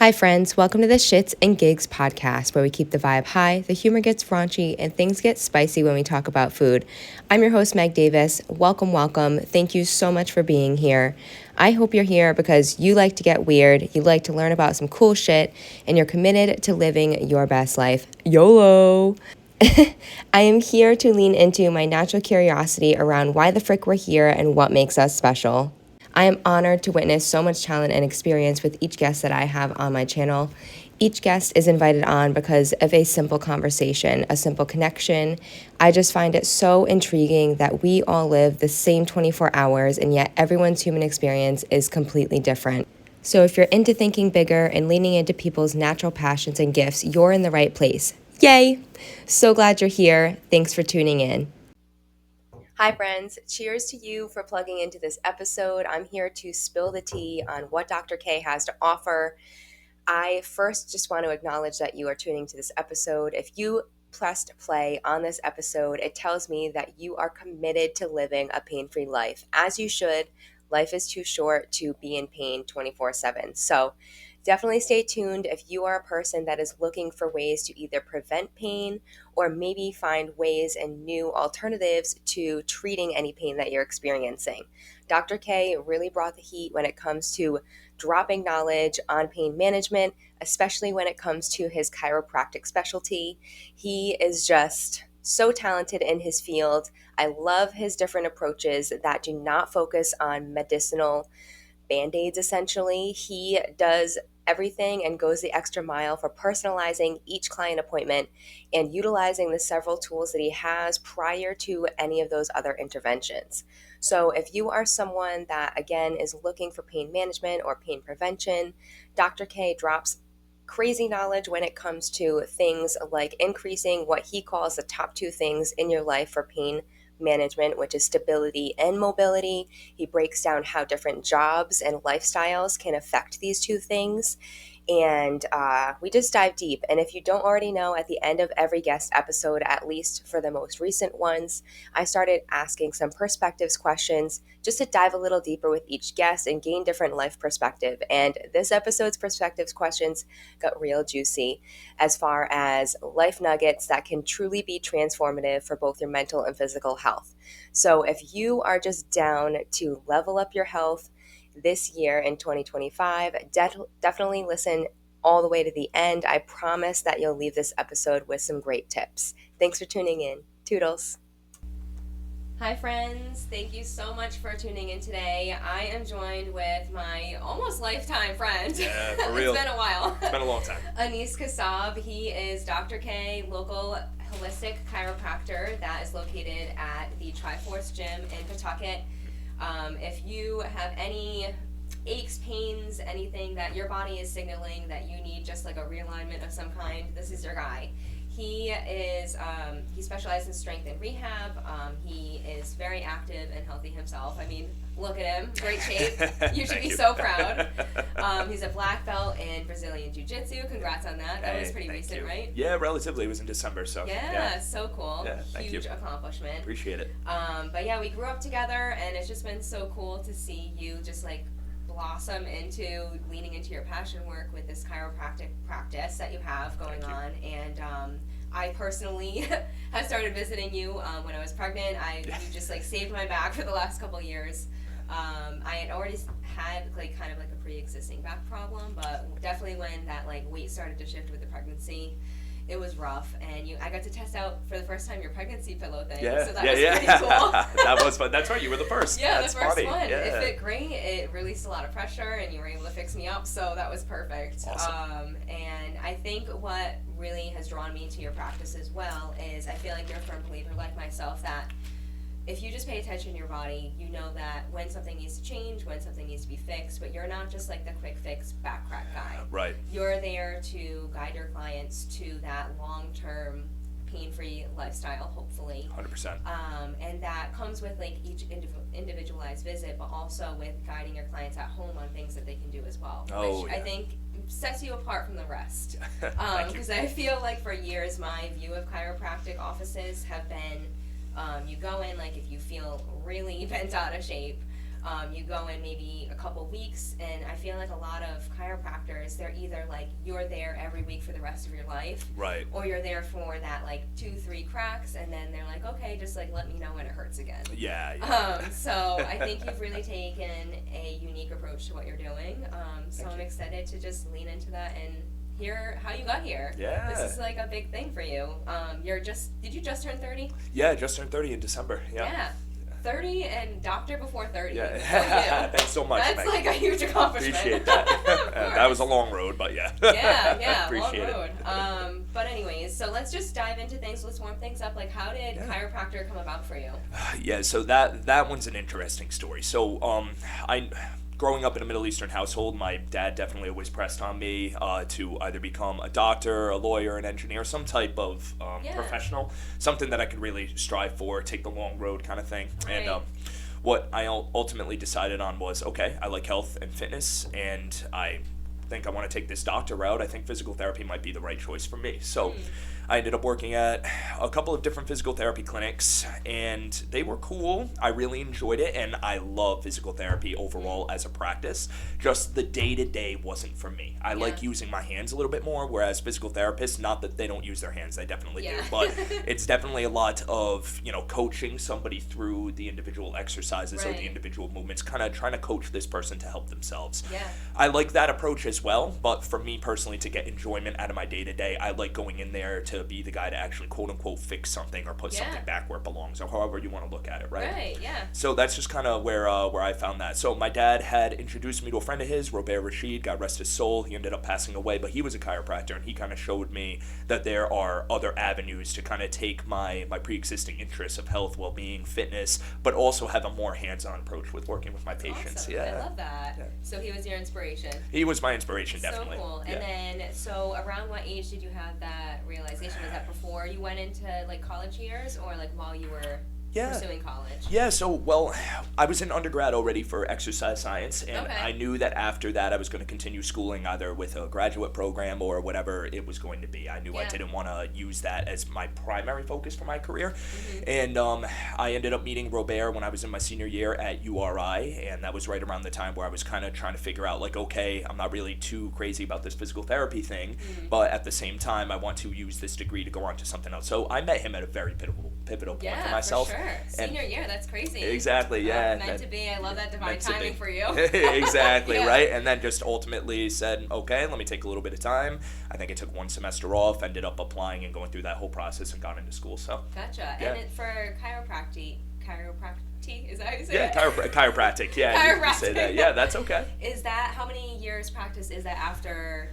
Hi friends, welcome to the Shiits and Gigs podcast where we keep the vibe high, the humor gets raunchy, and things get spicy when we talk about food. I'm your host, Meg Davis. Welcome. Thank you so much for being here. I hope you're here because you like to get weird, you like to learn about some cool shit, and you're committed to living your best life. YOLO! I am here to lean into my natural curiosity around why the frick we're here and what makes us special. I am honored to witness so much talent and experience with each guest that I have on my channel. Each guest is invited on because of a simple conversation, a simple connection. I just find it so intriguing that we all live the same 24 hours and yet everyone's human experience is completely different. So if you're into thinking bigger and leaning into people's natural passions and gifts, you're in the right place. Yay! So glad you're here. Thanks for tuning in. Hi, friends. Cheers to you for plugging into this episode. I'm here to spill the tea on what Dr. K has to offer. I first just want to acknowledge that you are tuning to this episode. If you pressed play on this episode, it tells me that you are committed to living a pain-free life. As you should. Life is too short to be in pain 24/7. So definitely stay tuned if you are a person that is looking for ways to either prevent pain or maybe find ways and new alternatives to treating any pain that you're experiencing. Dr. K really brought the heat when it comes to dropping knowledge on pain management, especially when it comes to his chiropractic specialty. He is just so talented in his field. I love his different approaches that do not focus on medicinal band-aids, essentially. He does everything and goes the extra mile for personalizing each client appointment and utilizing the several tools that he has prior to any of those other interventions. So if you are someone that, again, is looking for pain management or pain prevention, Dr. K drops crazy knowledge when it comes to things like increasing what he calls the top two things in your life for pain management, which is stability and mobility. He breaks down how different jobs and lifestyles can affect these two things. And we just dive deep. And if you don't already know, at the end of every guest episode, at least for the most recent ones, I started asking some perspectives questions just to dive a little deeper with each guest and gain different life perspective. And this episode's perspectives questions got real juicy as far as life nuggets that can truly be transformative for both your mental and physical health. So if you are just down to level up your health this year in 2025, definitely listen all the way to the end. I promise that you'll leave this episode with some great tips. Thanks for tuning in. Toodles. Hi friends, thank you so much for tuning in today. I am joined with my almost lifetime friend. Yeah, for real. It's been a while. It's been a long time. Ahnise Kassab. He is Dr. K, local holistic chiropractor that is located at the Triforce Gym in Pawtucket. If you have any aches, pains, anything that your body is signaling that you need just like a realignment of some kind, this is your guy. He is, he specializes in strength and rehab. He is very active and healthy himself. I mean, look at him, great shape. You should be so proud. He's a black belt in Brazilian Jiu-Jitsu. Congrats on that. That was pretty recent, right? Yeah, relatively. It was in December, so. Yeah, so cool. Yeah, thank Huge you. accomplishment. Appreciate it. But yeah, we grew up together, and it's just been so cool to see you just like blossom into leaning into your passion work with this chiropractic practice that you have going on. And I personally have started visiting you when I was pregnant. You just like saved my back for the last couple years. I had already had like kind of like a pre-existing back problem, but definitely when that like weight started to shift with the pregnancy, it was rough. And I got to test out for the first time your pregnancy pillow thing. Yeah, so that was pretty cool. That was fun. That's right, you were the first. Yeah, That's the first funny. one. Yeah. It fit great. It released a lot of pressure, and you were able to fix me up, so that was perfect. Awesome. And I think what really has drawn me to your practice as well is I feel like you're a firm believer, like myself, that if you just pay attention to your body, you know that when something needs to change, when something needs to be fixed, but you're not just like the quick fix back crack guy. Right. You're there to guide your clients to that long-term pain-free lifestyle, hopefully. 100%. And that comes with like each individualized visit, but also with guiding your clients at home on things that they can do as well, which I think sets you apart from the rest. Because I feel like for years my view of chiropractic offices have been you go in like if you feel really bent out of shape, You go in maybe a couple weeks, and I feel like a lot of chiropractors, they're either like you're there every week for the rest of your life, Right. or you're there for that like 2-3 cracks, and then they're like, okay, just like let me know when it hurts again. Yeah. So I think you've really taken a unique approach to what you're doing. So I'm excited to just lean into that and hear how you got here. Yeah. This is like a big thing for you. Did you just turn 30? Yeah, I just turned 30 in December. Yeah. 30 and doctor before 30. Yeah. Thanks so much. That's like a huge accomplishment. Appreciate that. That was a long road, but yeah. Yeah, Appreciate long road. it. But anyways, so let's just dive into things. Let's warm things up. Like, how did chiropractor come about for you? Yeah, so that one's an interesting story. So growing up in a Middle Eastern household, my dad definitely always pressed on me to either become a doctor, a lawyer, an engineer, some type of professional, something that I could really strive for, take the long road kind of thing. Right. And what I ultimately decided on was, okay, I like health and fitness, and I think I want to take this doctor route. I think physical therapy might be the right choice for me. So I ended up working at a couple of different physical therapy clinics, and they were cool. I really enjoyed it, and I love physical therapy overall as a practice. Just the day-to-day wasn't for me. I like using my hands a little bit more, whereas physical therapists, not that they don't use their hands, they definitely do, but it's definitely a lot of, coaching somebody through the individual exercises or the individual movements, kind of trying to coach this person to help themselves. Yeah. I like that approach as well, but for me personally, to get enjoyment out of my day-to-day, I like going in there to be the guy to actually quote-unquote fix something or put something back where it belongs, or however you want to look at it, right? Right, yeah. So that's just kind of where I found that. So my dad had introduced me to a friend of his, Robert Rashid, God rest his soul. He ended up passing away, but he was a chiropractor, and he kind of showed me that there are other avenues to kind of take my pre-existing interests of health, well-being, fitness, but also have a more hands-on approach with working with my patients. Awesome. Yeah. I love that. Yeah. So he was your inspiration. He was my inspiration, definitely. So cool. And then, so around what age did you have that realization? Was that before you went into like college years, or like while you were pursuing college? Yeah, so, well, I was in undergrad already for exercise science, and I knew that after that I was going to continue schooling either with a graduate program or whatever it was going to be. I knew I didn't want to use that as my primary focus for my career. And I ended up meeting Robert when I was in my senior year at URI, and that was right around the time where I was kind of trying to figure out, like, okay, I'm not really too crazy about this physical therapy thing, but at the same time, I want to use this degree to go on to something else. So I met him at a very pivotal point for myself. For sure. Senior year, that's crazy. Exactly, yeah. Meant to be. I love that divine timing for you. Exactly, right? And then just ultimately said, okay, let me take a little bit of time. I think I took one semester off, ended up applying and going through that whole process and got into school. So Gotcha. Yeah. And for chiropractic, is that how you say it? Yeah, chiropractic. Yeah, chiropractic. You can say that. Yeah, that's okay. Is that, how many years practice is that after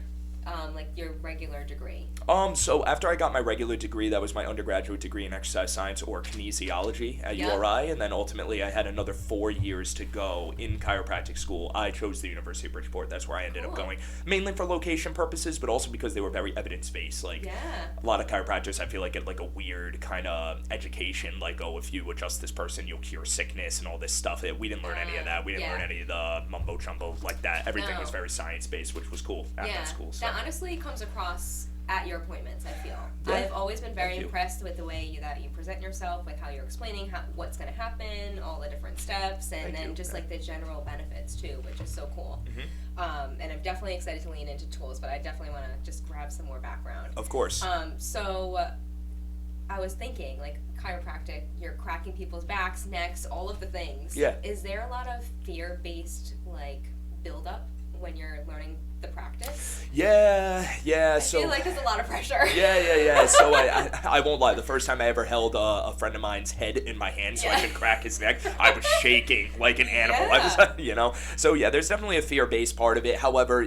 like your regular degree? So after I got my regular degree, that was my undergraduate degree in exercise science or kinesiology at URI, and then ultimately I had another 4 years to go in chiropractic school. I chose the University of Bridgeport. That's where I ended up going, mainly for location purposes, but also because they were very evidence-based. Like, a lot of chiropractors, I feel like, get like a weird kind of education, like, oh, if you adjust this person, you'll cure sickness and all this stuff. We didn't learn any of that. We didn't learn any of the mumbo-jumbo like that. Everything was very science-based, which was cool at that school. So. That honestly comes across at your appointments, I feel. I've always been very impressed with the way that you present yourself, like how you're explaining what's going to happen, all the different steps, and then just like the general benefits too, which is so cool. And I'm definitely excited to lean into tools, but I definitely want to just grab some more background. Of course. So I was thinking, like, chiropractic, you're cracking people's backs, necks, all of the things. Yeah. Is there a lot of fear-based, like, build-up when you're learning the practice? Yeah. I feel like there's a lot of pressure. Yeah. So I won't lie. The first time I ever held a friend of mine's head in my hand so I could crack his neck, I was shaking like an animal. I was, So yeah, there's definitely a fear-based part of it. However,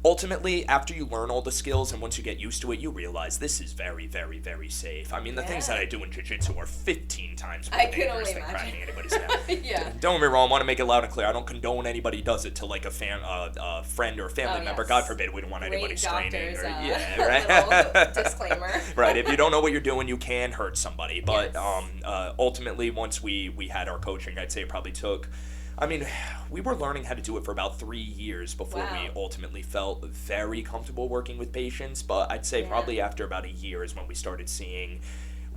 ultimately, after you learn all the skills and once you get used to it, you realize this is very, very, very safe. I mean, the things that I do in Jiu-Jitsu are 15 times more dangerous than cracking anybody's neck. Don't get me wrong, I want to make it loud and clear. I don't condone anybody does it to like a friend or a family member. God forbid, we don't want anybody straining. Little disclaimer. Right, if you don't know what you're doing, you can hurt somebody. But ultimately, once we had our coaching, I'd say it probably took... I mean, we were learning how to do it for about 3 years before we ultimately felt very comfortable working with patients, but I'd say probably after about a year is when we started seeing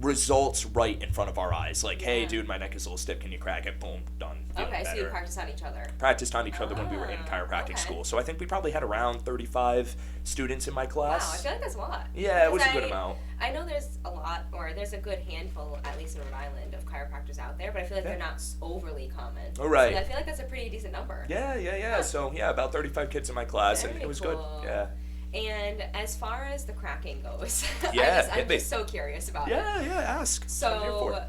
results right in front of our eyes. Like, hey, dude, my neck is a little stiff. Can you crack it? Boom, done. Okay, so you practiced on each other. Practiced on each other when we were in chiropractic school. So I think we probably had around 35 students in my class. Wow, I feel like that's a lot. Yeah, it was a good amount. I know there's a lot, or there's a good handful, at least in Rhode Island, of chiropractors out there, but I feel like they're not overly common. Oh, right. So I feel like that's a pretty decent number. Yeah. Huh. So, about 35 kids in my class, and it was good. Yeah. And as far as the cracking goes, I'm just so curious about it. Yeah, ask. So,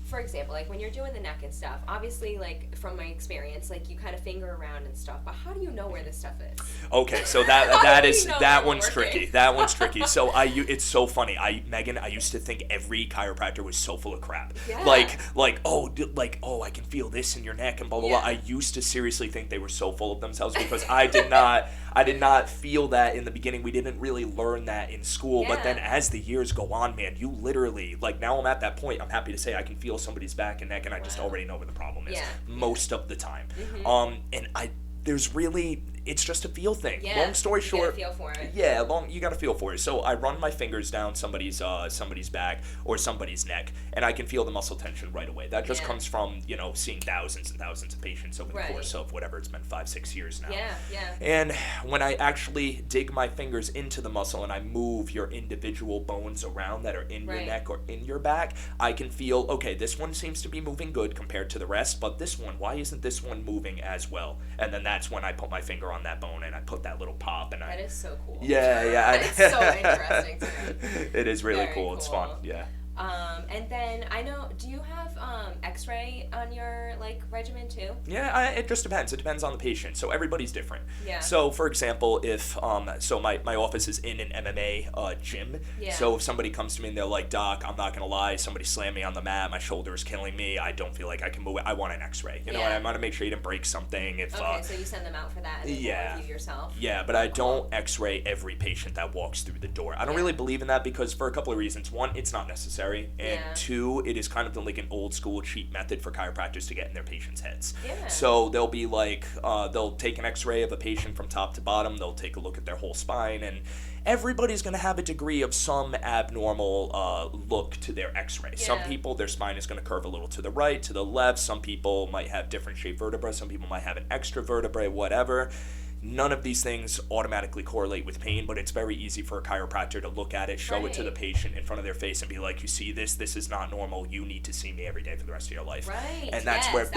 for example, like when you're doing the neck and stuff, obviously, like from my experience, like you kind of finger around and stuff, but how do you know where this stuff is? Okay, so that one's tricky. That one's tricky. So it's so funny. Megan, I used to think every chiropractor was so full of crap. Yeah. I can feel this in your neck and blah blah blah. I used to seriously think they were so full of themselves because I did not feel that in the beginning. We didn't really learn that in school. But then as the years go on, man, you literally, like, now I'm at that point, I'm happy to say I can feel somebody's back and neck and I just already know where the problem is most of the time. It's just a feel thing. Yeah, long story short, you gotta feel for it. Yeah, you gotta feel for it. So I run my fingers down somebody's back or somebody's neck, and I can feel the muscle tension right away. That just comes from seeing thousands and thousands of patients over the course of whatever it's been 5-6 years now. Yeah. And when I actually dig my fingers into the muscle and I move your individual bones around that are in your neck or in your back, I can feel, okay, this one seems to be moving good compared to the rest, but this one, why isn't this one moving as well? And then that's when I put my finger on that bone and I put that little pop and that is so cool. Yeah. It's so interesting to me. It is really Very cool. It's fun. Yeah. And then I know, do you have X-ray on your regimen too? Yeah, it just depends. It depends on the patient. So everybody's different. Yeah. So for example, if my office is in an MMA gym. Yeah. So if somebody comes to me and they're like, Doc, I'm not gonna lie, somebody slammed me on the mat, my shoulder is killing me, I don't feel like I can move it. I want an X-ray. And I want to make sure you didn't break something. Okay, so you send them out for that and then you review yourself. Yeah, but I don't X-ray every patient that walks through the door. I don't really believe in that because for a couple of reasons. One, it's not necessary, and two, it is kind of like an old school cheap method for chiropractors to get in their patients' heads. Yeah. So they'll be like, they'll take an X-ray of a patient from top to bottom, they'll take a look at their whole spine, and everybody's going to have a degree of some abnormal look to their X-ray. Yeah. Some people, their spine is going to curve a little to the right, to the left. Some people might have different shaped vertebrae. Some people might have an extra vertebrae, whatever. None of these things automatically correlate with pain, but it's very easy for a chiropractor to look at it, show it to the patient in front of their face and be like, you see this is not normal, you need to see me every day for the rest of your life. Right. And that's where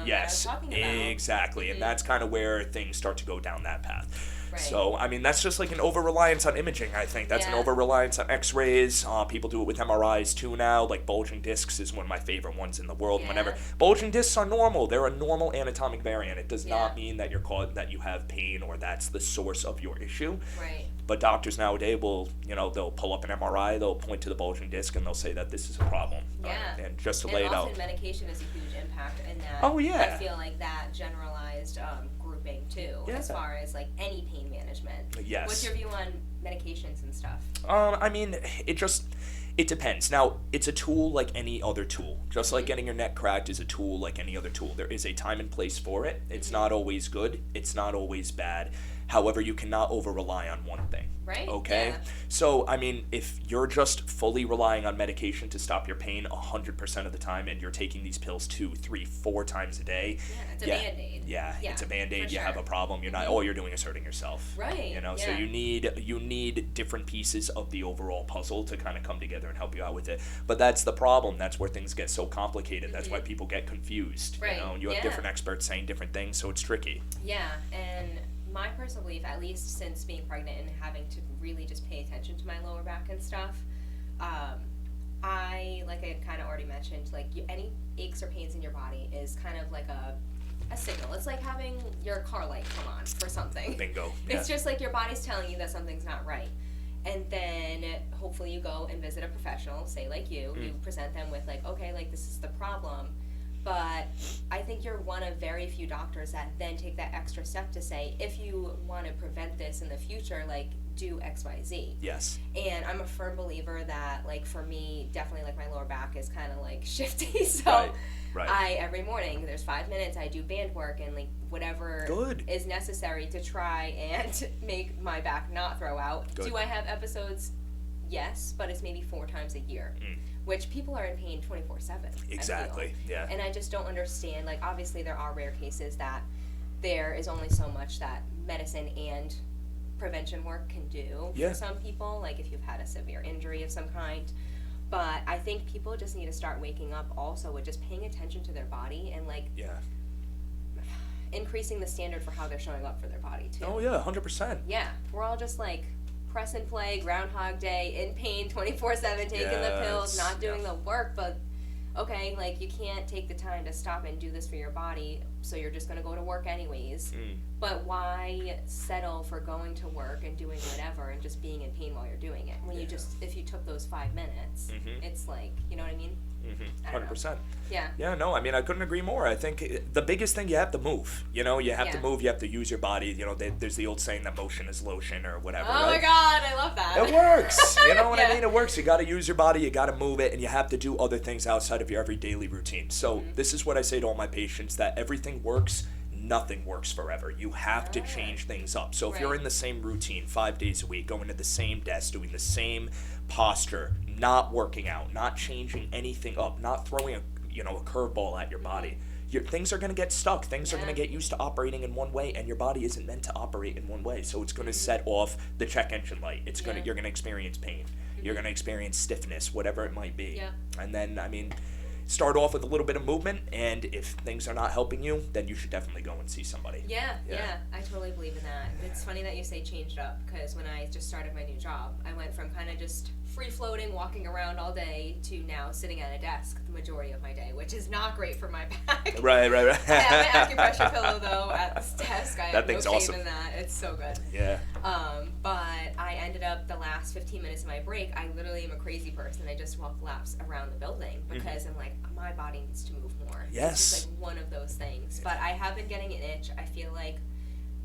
yes, exactly. And that's kind of where things start to go down that path. Right. So, I mean, that's just like an over-reliance on imaging, I think. That's an over-reliance on x-rays. People do it with MRIs too now. Like bulging discs is one of my favorite ones in the world. Yeah. Whenever bulging discs are normal. They're a normal anatomic variant. It does not mean that that you have pain or that's the source of your issue. Right. But doctors nowadays will, they'll pull up an MRI, they'll point to the bulging disc, and they'll say that this is a problem. Yeah. And just to lay it out. And often medication is a huge impact in that. Oh, yeah. I feel like that generalized grouping, too, as far as, like, any pain management. Yes. What's your view on medications and stuff? I mean, it depends. Now, it's a tool like any other tool. Just like getting your neck cracked is a tool like any other tool. There is a time and place for it. It's not always good. It's not always bad. However, you cannot over-rely on one thing. Right. Okay? Yeah. So, I mean, if you're just fully relying on medication to stop your pain 100% of the time and you're taking these pills 2, 3, 4 times a day. Yeah, it's a Band-Aid. Yeah, it's a Band-Aid. You have a problem. You're not, all you're doing is hurting yourself. Right. So you need different pieces of the overall puzzle to kind of come together and help you out with it. But that's the problem. That's where things get so complicated. That's why people get confused. Right. You have different experts saying different things, so it's tricky. Yeah, and my personal belief, at least since being pregnant and having to really just pay attention to my lower back and stuff, like I kind of already mentioned, like any aches or pains in your body is kind of like a signal. It's like having your car light come on for something. Bingo. It's just like your body's telling you that something's not right. And then hopefully you go and visit a professional, say like you present them with like, okay, like this is the problem. But I think you're one of very few doctors that then take that extra step to say, if you want to prevent this in the future, like, do X, Y, Z. Yes. And I'm a firm believer that, like, for me, definitely, like, my lower back is kind of, like, shifty. So right. Every morning, there's 5 minutes, I do band work and, like, whatever is necessary to try and make my back not throw out. Do I have episodes yes, but it's maybe 4 times a year, which people are in pain 24/7. Exactly. Yeah. And I just don't understand. Like, obviously, there are rare cases that there is only so much that medicine and prevention work can do for some people, like if you've had a severe injury of some kind. But I think people just need to start waking up also with just paying attention to their body and, like, increasing the standard for how they're showing up for their body, too. Oh, yeah, 100%. Yeah. We're all just, like, press and play, Groundhog Day, in pain 24/7, taking the pills, not doing the work, but okay, like, you can't take the time to stop and do this for your body, so you're just going to go to work anyways. But why settle for going to work and doing whatever and just being in pain while you're doing it? When you just, if you took those 5 minutes, it's like, you know what I mean? 100%. Yeah. Yeah, no, I mean, I couldn't agree more. I think the biggest thing, you have to move. You know, you have to move, you have to use your body. You know, there's the old saying that motion is lotion or whatever. Oh my God, I love that. It works. You know what I mean? It works. You got to use your body, you got to move it, and you have to do other things outside of your every daily routine. So this is what I say to all my patients, that everything works. Nothing works forever. You have to change things up. So if you're in the same routine 5 days a week, going to the same desk, doing the same posture, not working out, not changing anything up, not throwing a curveball at your body, things are going to get stuck. Things are going to get used to operating in one way, and your body isn't meant to operate in one way. So it's going to set off the check engine light. It's going to you're going to experience pain. You're going to experience stiffness, whatever it might be. And then, I mean, start off with a little bit of movement, and if things are not helping you, then you should definitely go and see somebody. Yeah, I totally believe in that. It's funny that you say change it up, because when I just started my new job, I went from kind of just free-floating, walking around all day, to now sitting at a desk the majority of my day, which is not great for my back. Right. I have my acupressure pillow, though, at this desk. I have no shame awesome. in that. It's so good. Yeah. But I ended up, the last 15 minutes of my break, I literally am a crazy person. I just walk laps around the building, because I'm like, my body needs to move more. Yes. It's just like one of those things. But I have been getting an itch. I feel like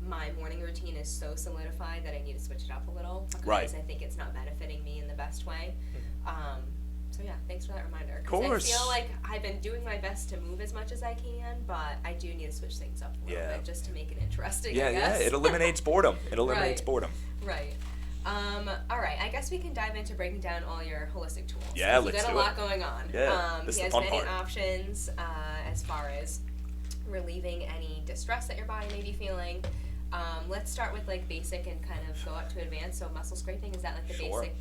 my morning routine is so solidified that I need to switch it up a little, because I think it's not benefiting me in the best way. So yeah, thanks for that reminder. Of course. I feel like I've been doing my best to move as much as I can, but I do need to switch things up a little bit just to make it interesting, I guess. It eliminates boredom. Boredom. Right. All right, I guess we can dive into breaking down all your holistic tools. Yeah, let's do it. You've got a lot going on. Yeah, this he is has the fun many part. options as far as relieving any distress that your body may be feeling. Let's start with, like, basic and kind of go up to advanced. So muscle scraping, is that like the basic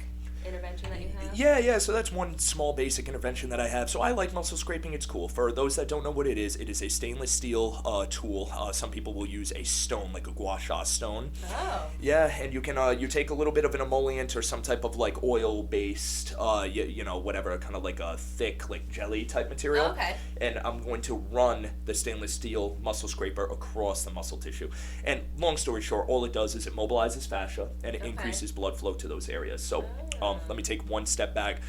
intervention that you have? Yeah, so that's one small basic intervention that I have. So I like muscle scraping. It's cool. For those that don't know what it is a stainless steel tool. Some people will use a stone, like a gua sha stone. Oh. Yeah, and you can you take a little bit of an emollient or some type of, like, oil-based, whatever, kind of like a thick, like, jelly type material. Oh, okay. And I'm going to run the stainless steel muscle scraper across the muscle tissue. And long story short, all it does is it mobilizes fascia and it increases blood flow to those areas. So let me take one step back.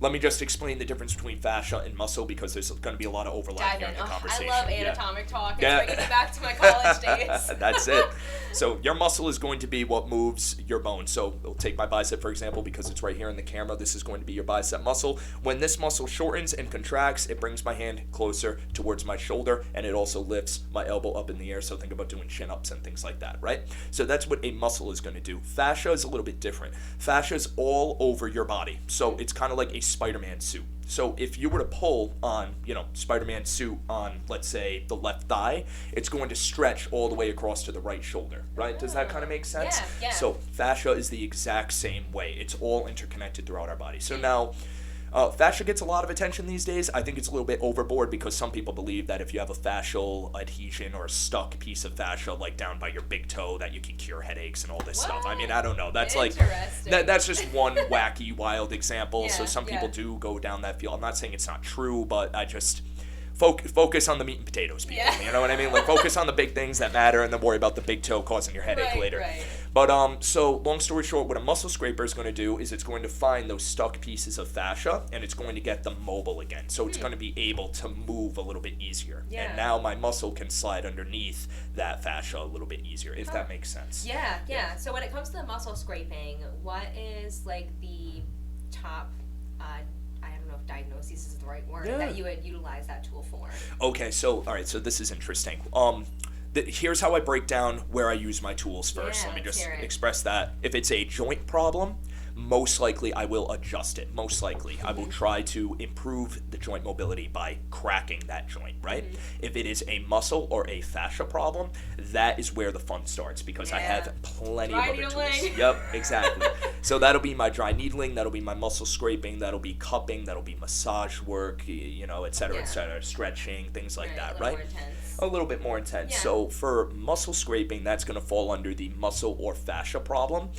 Let me just explain the difference between fascia and muscle, because there's going to be a lot of overlap here in the conversation. I love anatomic talk. It's bringing me back to my college days. That's it. So your muscle is going to be what moves your bone. So we'll take my bicep, for example, because it's right here in the camera. This is going to be your bicep muscle. When this muscle shortens and contracts, it brings my hand closer towards my shoulder, and it also lifts my elbow up in the air. So think about doing chin-ups and things like that, right? So that's what a muscle is going to do. Fascia is a little bit different. Fascia is all over your body. So it's kind of like a Spider-Man suit. So if you were to pull on, Spider-Man suit on, let's say, the left thigh, it's going to stretch all the way across to the right shoulder, right? Does that kind of make sense? Yeah. So fascia is the exact same way. It's all interconnected throughout our body. So now, fascia gets a lot of attention these days. I think it's a little bit overboard, because some people believe that if you have a fascial adhesion or a stuck piece of fascia, like down by your big toe, that you can cure headaches and all this stuff. I mean, I don't know. That's like that's just one wacky, wild example. So some people do go down that field. I'm not saying it's not true, but I just focus on the meat and potatoes, people. You know what I mean? Like, focus on the big things that matter, and then worry about the big toe causing your headache later. Right. But so long story short, what a muscle scraper is going to do is it's going to find those stuck pieces of fascia, and it's going to get them mobile again. So it's going to be able to move a little bit easier. And now my muscle can slide underneath that fascia a little bit easier, if that makes sense. Yeah. So when it comes to the muscle scraping, what is, like, the top I don't know if diagnosis is the right word, that you would utilize that tool for? Okay, so, all right, so this is interesting. Here's how I break down where I use my tools first. Let me just express that. If it's a joint problem, most likely I will adjust it. Most likely I will try to improve the joint mobility by cracking that joint, right? If it is a muscle or a fascia problem, that is where the fun starts, because I have plenty of other tools. Yep, exactly. So that'll be my dry needling, that'll be my muscle scraping, that'll be cupping, that'll be massage work, et cetera, stretching, things like that, right? A little bit more intense. So for muscle scraping, that's going to fall under the muscle or fascia problem.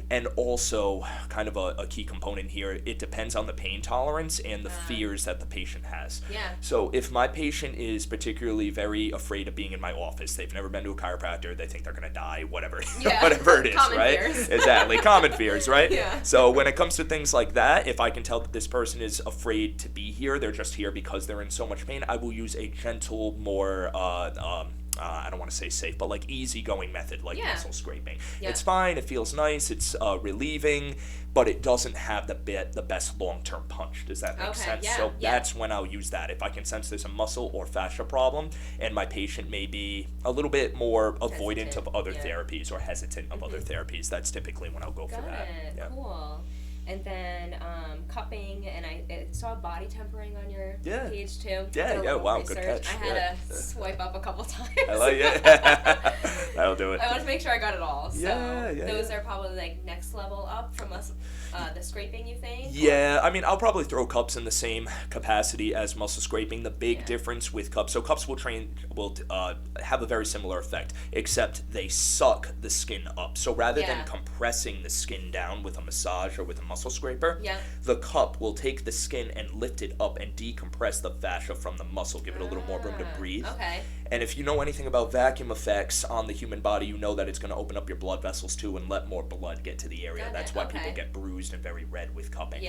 And also, kind of a key component here, it depends on the pain tolerance and the fears that the patient has. So if my patient is particularly very afraid of being in my office, they've never been to a chiropractor, they think they're going to die, whatever whatever it is, Common right? Fears. Exactly, common fears, right? So when it comes to things like that, if I can tell that this person is afraid to be here, they're just here because they're in so much pain, I will use a gentle, more I don't want to say safe, but like easygoing method, like muscle scraping. It's fine, it feels nice, it's relieving, but it doesn't have the best long-term punch. Does that make sense? So that's when I'll use that. If I can sense there's a muscle or fascia problem and my patient may be a little bit more avoidant of other therapies or hesitant of other therapies, that's typically when I'll go for that. Cool. And then cupping, and I saw body tempering on your page too. Wow, good catch. I had to swipe up a couple times. I like it. That'll do it. I want to make sure I got it all. So those are probably like next level up from us. The scraping, you think? Yeah, I mean, I'll probably throw cups in the same capacity as muscle scraping. The big difference with cups, so cups will have a very similar effect, except they suck the skin up. So rather than compressing the skin down with a massage or with a muscle scraper, the cup will take the skin and lift it up and decompress the fascia from the muscle, give it a little more room to breathe. And if you know anything about vacuum effects on the human body, you know that it's going to open up your blood vessels too and let more blood get to the area. That's why people get bruised and very red with cupping.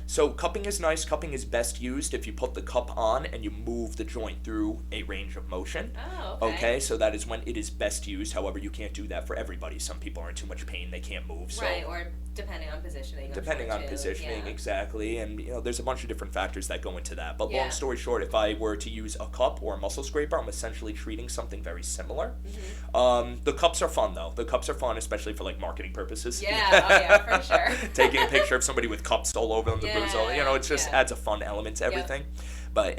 So cupping is nice. Cupping is best used if you put the cup on and you move the joint through a range of motion. Okay, so that is when it is best used. However, you can't do that for everybody. Some people are in too much pain, they can't move. So or depending on positioning. Depending on positioning, exactly. And there's a bunch of different factors that go into that. But long story short, if I were to use a cup or a muscle scraper, I'm essentially treating something very similar. The cups are fun though. The cups are fun, especially for like marketing purposes. For sure. Taking a picture of somebody with cups all over them, the bruise all, it just adds a fun element to everything. But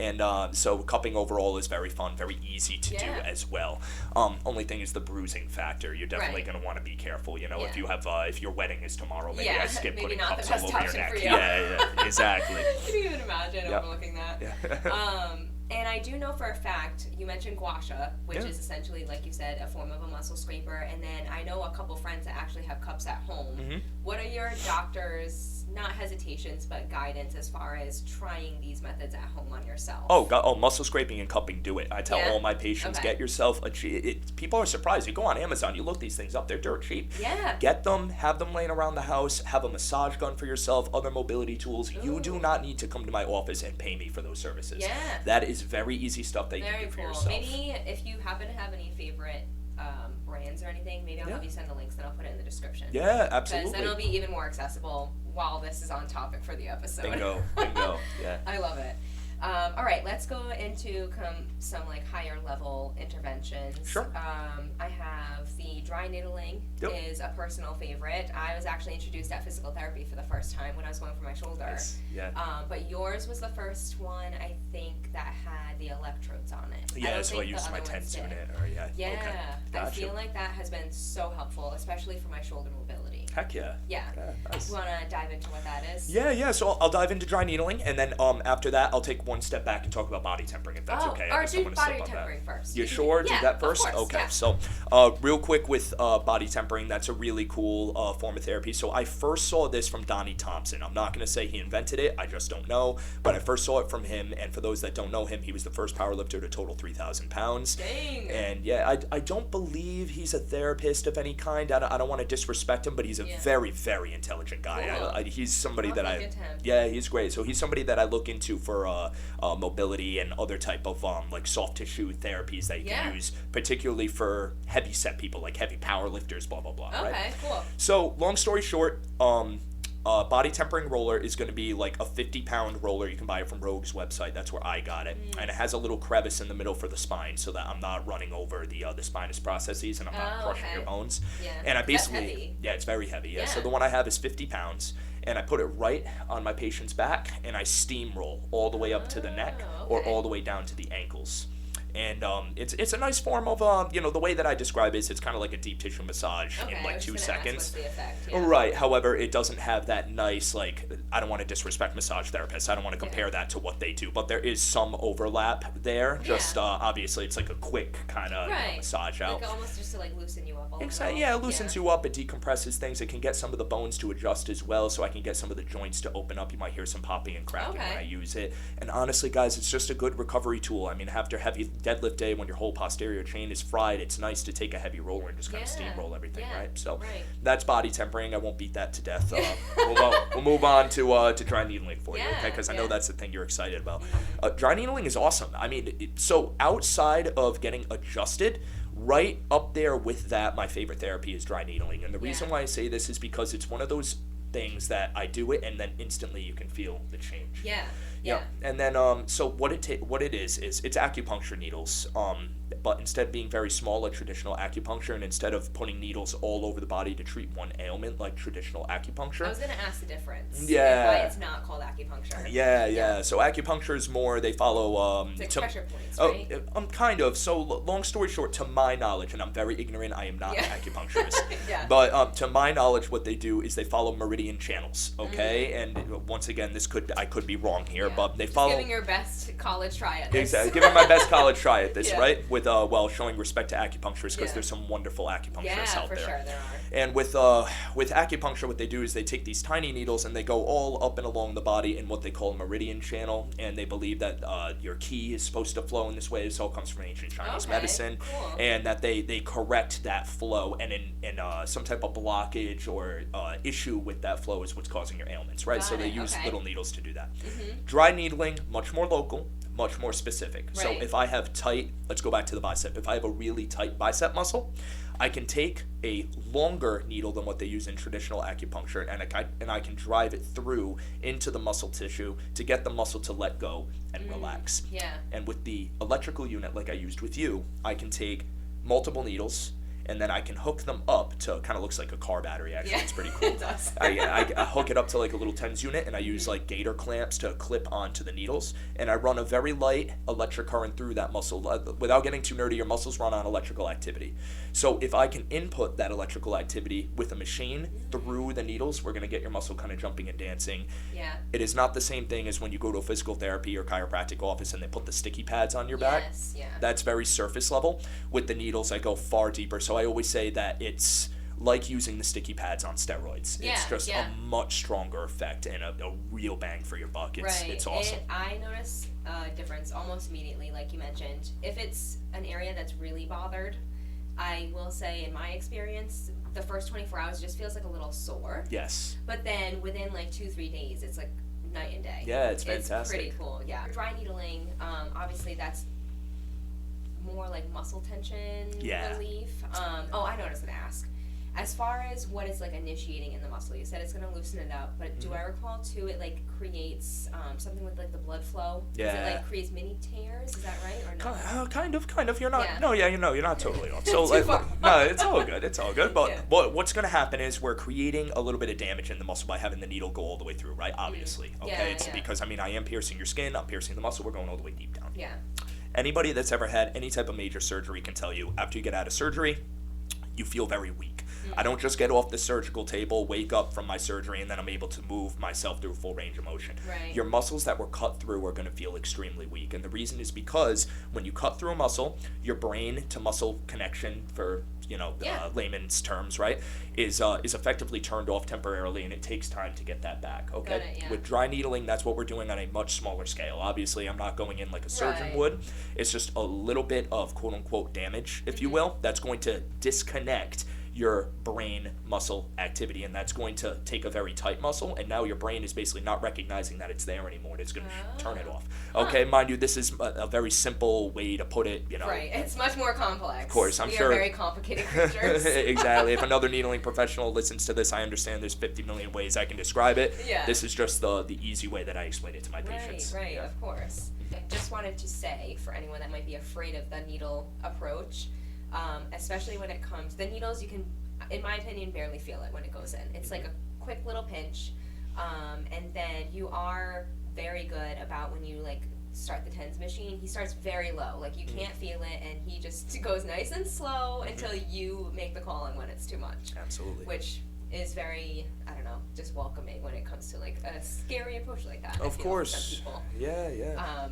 so cupping overall is very fun, very easy to do as well. Only thing is the bruising factor. You're definitely going to want to be careful. If you have if your wedding is tomorrow, maybe I skip putting cups all over your neck. Exactly. Can you even imagine overlooking that? And I do know for a fact, you mentioned gua sha, which is essentially, like you said, a form of a muscle scraper. And then I know a couple friends that actually have cups at home. What are your doctor's, not hesitations, but guidance as far as trying these methods at home on yourself? Muscle scraping and cupping, do it. I tell all my patients, get yourself people are surprised. You go on Amazon, you look these things up, they're dirt cheap. Get them, have them laying around the house, have a massage gun for yourself, other mobility tools. You do not need to come to my office and pay me for those services. That is very easy stuff that you can do for yourself. Maybe if you happen to have any favorite brands or anything, maybe I'll have you send the links and I'll put it in the description. Absolutely. Because then it'll be even more accessible while this is on topic for the episode. Bingo. I love it. All right, let's go into some like higher level interventions. Sure. I have the dry needling is a personal favorite. I was actually introduced at physical therapy for the first time when I was going for my shoulder. Nice. But yours was the first one, I think, that had the electrodes on it. So I used my 10 unit. Okay. I feel like that has been so helpful, especially for my shoulder mobility. Heck yeah. Nice. You want to dive into what that is? So I'll dive into dry needling, and then after that, I'll take one step back and talk about body tempering, if that's okay. Or do body tempering first. You sure? Do that first? Of course, okay. So real quick with body tempering, that's a really cool form of therapy. So I first saw this from Donnie Thompson. I'm not going to say he invented it. I just don't know. But I first saw it from him, and for those that don't know him, he was the first powerlifter to total 3,000 pounds. Dang. And I don't believe he's a therapist of any kind. I don't want to disrespect him, but he's a very, very intelligent guy. Cool. He's somebody that he's great. So he's somebody that I look into for mobility and other type of like soft tissue therapies that you can use, particularly for heavy set people, like heavy power lifters, blah blah blah. Okay, cool. So long story short, body tempering roller is going to be like a 50-pound roller. You can buy it from Rogue's website. That's where I got it. And it has a little crevice in the middle for the spine so that I'm not running over the spinous processes and I'm not crushing your bones. Yeah. And I basically, That's heavy. yeah, it's very heavy. Yeah. So the one I have is 50 pounds. And I put it right on my patient's back, and I steamroll all the way up to the neck or all the way down to the ankles. And it's a nice form of, the way that I describe it is it's kind of like a deep tissue massage in like 2 seconds. What's the effect? Yeah. Right. However, it doesn't have that nice, like, I don't want to disrespect massage therapists. I don't want to compare that to what they do. But there is some overlap there. Just obviously it's like a quick kind of massage out. Like almost just to like loosen you up a little. Exactly. Yeah, it loosens you up. It decompresses things. It can get some of the bones to adjust as well, so I can get some of the joints to open up. You might hear some popping and cracking when I use it. And honestly, guys, it's just a good recovery tool. I mean, after heavy deadlift day when your whole posterior chain is fried, it's nice to take a heavy roller and just kind of steamroll everything, right? So that's body tempering. I won't beat that to death. We'll move on to dry needling for you, okay? Because I know that's the thing you're excited about. Dry needling is awesome. I mean, so outside of getting adjusted, right up there with that, my favorite therapy is dry needling. And the reason why I say this is because it's one of those things that I do it and then instantly you can feel the change. Yeah. And then so what it is it's acupuncture needles. But instead of being very small like traditional acupuncture, and instead of putting needles all over the body to treat one ailment like traditional acupuncture. I was going to ask the difference. Yeah. Why it's not called acupuncture. Yeah. So acupuncture is more, they follow it's like pressure points, right? Kind of. So long story short, to my knowledge, and I'm very ignorant, I am not an acupuncturist. But to my knowledge, what they do is they follow meridian channels, okay? And once again, I could be wrong here, but they follow. Giving your best college try at this. Exactly. Giving my best college try at this, right? With showing respect to acupuncturists, because there's some wonderful acupuncturists out there. Yeah, for sure there are. And with acupuncture, what they do is they take these tiny needles and they go all up and along the body in what they call a meridian channel, and they believe that your ki is supposed to flow in this way. This all comes from ancient Chinese medicine, and that they correct that flow, and in some type of blockage or issue with that flow is what's causing your ailments, right? So they use little needles to do that. Dry needling, much more local, much more specific. So if I have let's go back to the bicep. If I have a really tight bicep muscle, I can take a longer needle than what they use in traditional acupuncture, and I can drive it through into the muscle tissue to get the muscle to let go and relax. And with the electrical unit like I used with you, I can take multiple needles, and then I can hook them up to, kind of looks like a car battery, actually. It's pretty cool. It does. I hook it up to like a little TENS unit, and I use like gator clamps to clip onto the needles, and I run a very light electric current through that muscle. Without getting too nerdy, your muscles run on electrical activity. So if I can input that electrical activity with a machine through the needles, we're going to get your muscle kind of jumping and dancing. It is not the same thing as when you go to a physical therapy or chiropractic office and they put the sticky pads on your back. That's very surface level. With the needles, I go far deeper. So I always say that it's like using the sticky pads on steroids. It's just a much stronger effect and a real bang for your buck. It's awesome. I notice a difference almost immediately, like you mentioned. If it's an area that's really bothered, I will say in my experience, the first 24 hours just feels like a little sore. But then within like 2-3 days, it's like night and day. It's fantastic. It's pretty cool, Dry needling, obviously that's more like muscle tension relief. I know what I was going to ask. As far as what is like initiating in the muscle, you said it's going to loosen it up, but do I recall too it like creates something with like the blood flow? Does it like creates mini tears? Is that right or no? Kind of. You're not. No, you're not totally off. So no, it's all good. It's all good. But what's going to happen is we're creating a little bit of damage in the muscle by having the needle go all the way through, right? Obviously, okay. Because I am piercing your skin. I'm piercing the muscle. We're going all the way deep down. Anybody that's ever had any type of major surgery can tell you after you get out of surgery, you feel very weak. I don't just get off the surgical table, wake up from my surgery, and then I'm able to move myself through full range of motion. Your muscles that were cut through are going to feel extremely weak. And the reason is because when you cut through a muscle, your brain to muscle connection, for layman's terms, right, is effectively turned off temporarily, and it takes time to get that back. Okay. With dry needling, that's what we're doing on a much smaller scale. Obviously, I'm not going in like a surgeon would. It's just a little bit of quote unquote damage, if you will, that's going to disconnect your brain muscle activity, and that's going to take a very tight muscle, and now your brain is basically not recognizing that it's there anymore, and it's going to turn it off. Okay, mind you, this is a very simple way to put it, you know. Right, it's much more complex. Of course, I'm we sure. We are very complicated creatures. Exactly. If another needling professional listens to this, I understand there's 50 million ways I can describe it. Yeah. This is just the easy way that I explain it to my patients. Right, yeah. of course. I just wanted to say, for anyone that might be afraid of the needle approach, especially when it comes, the needles, you can, in my opinion, barely feel it when it goes in. It's like a quick little pinch, and then you are very good about when you like start the TENS machine. He starts very low, like you can't feel it, and he just goes nice and slow until you make the call on when it's too much. Absolutely. Which is very, I don't know, just welcoming when it comes to like a scary approach like that. Of course. For some people. Yeah.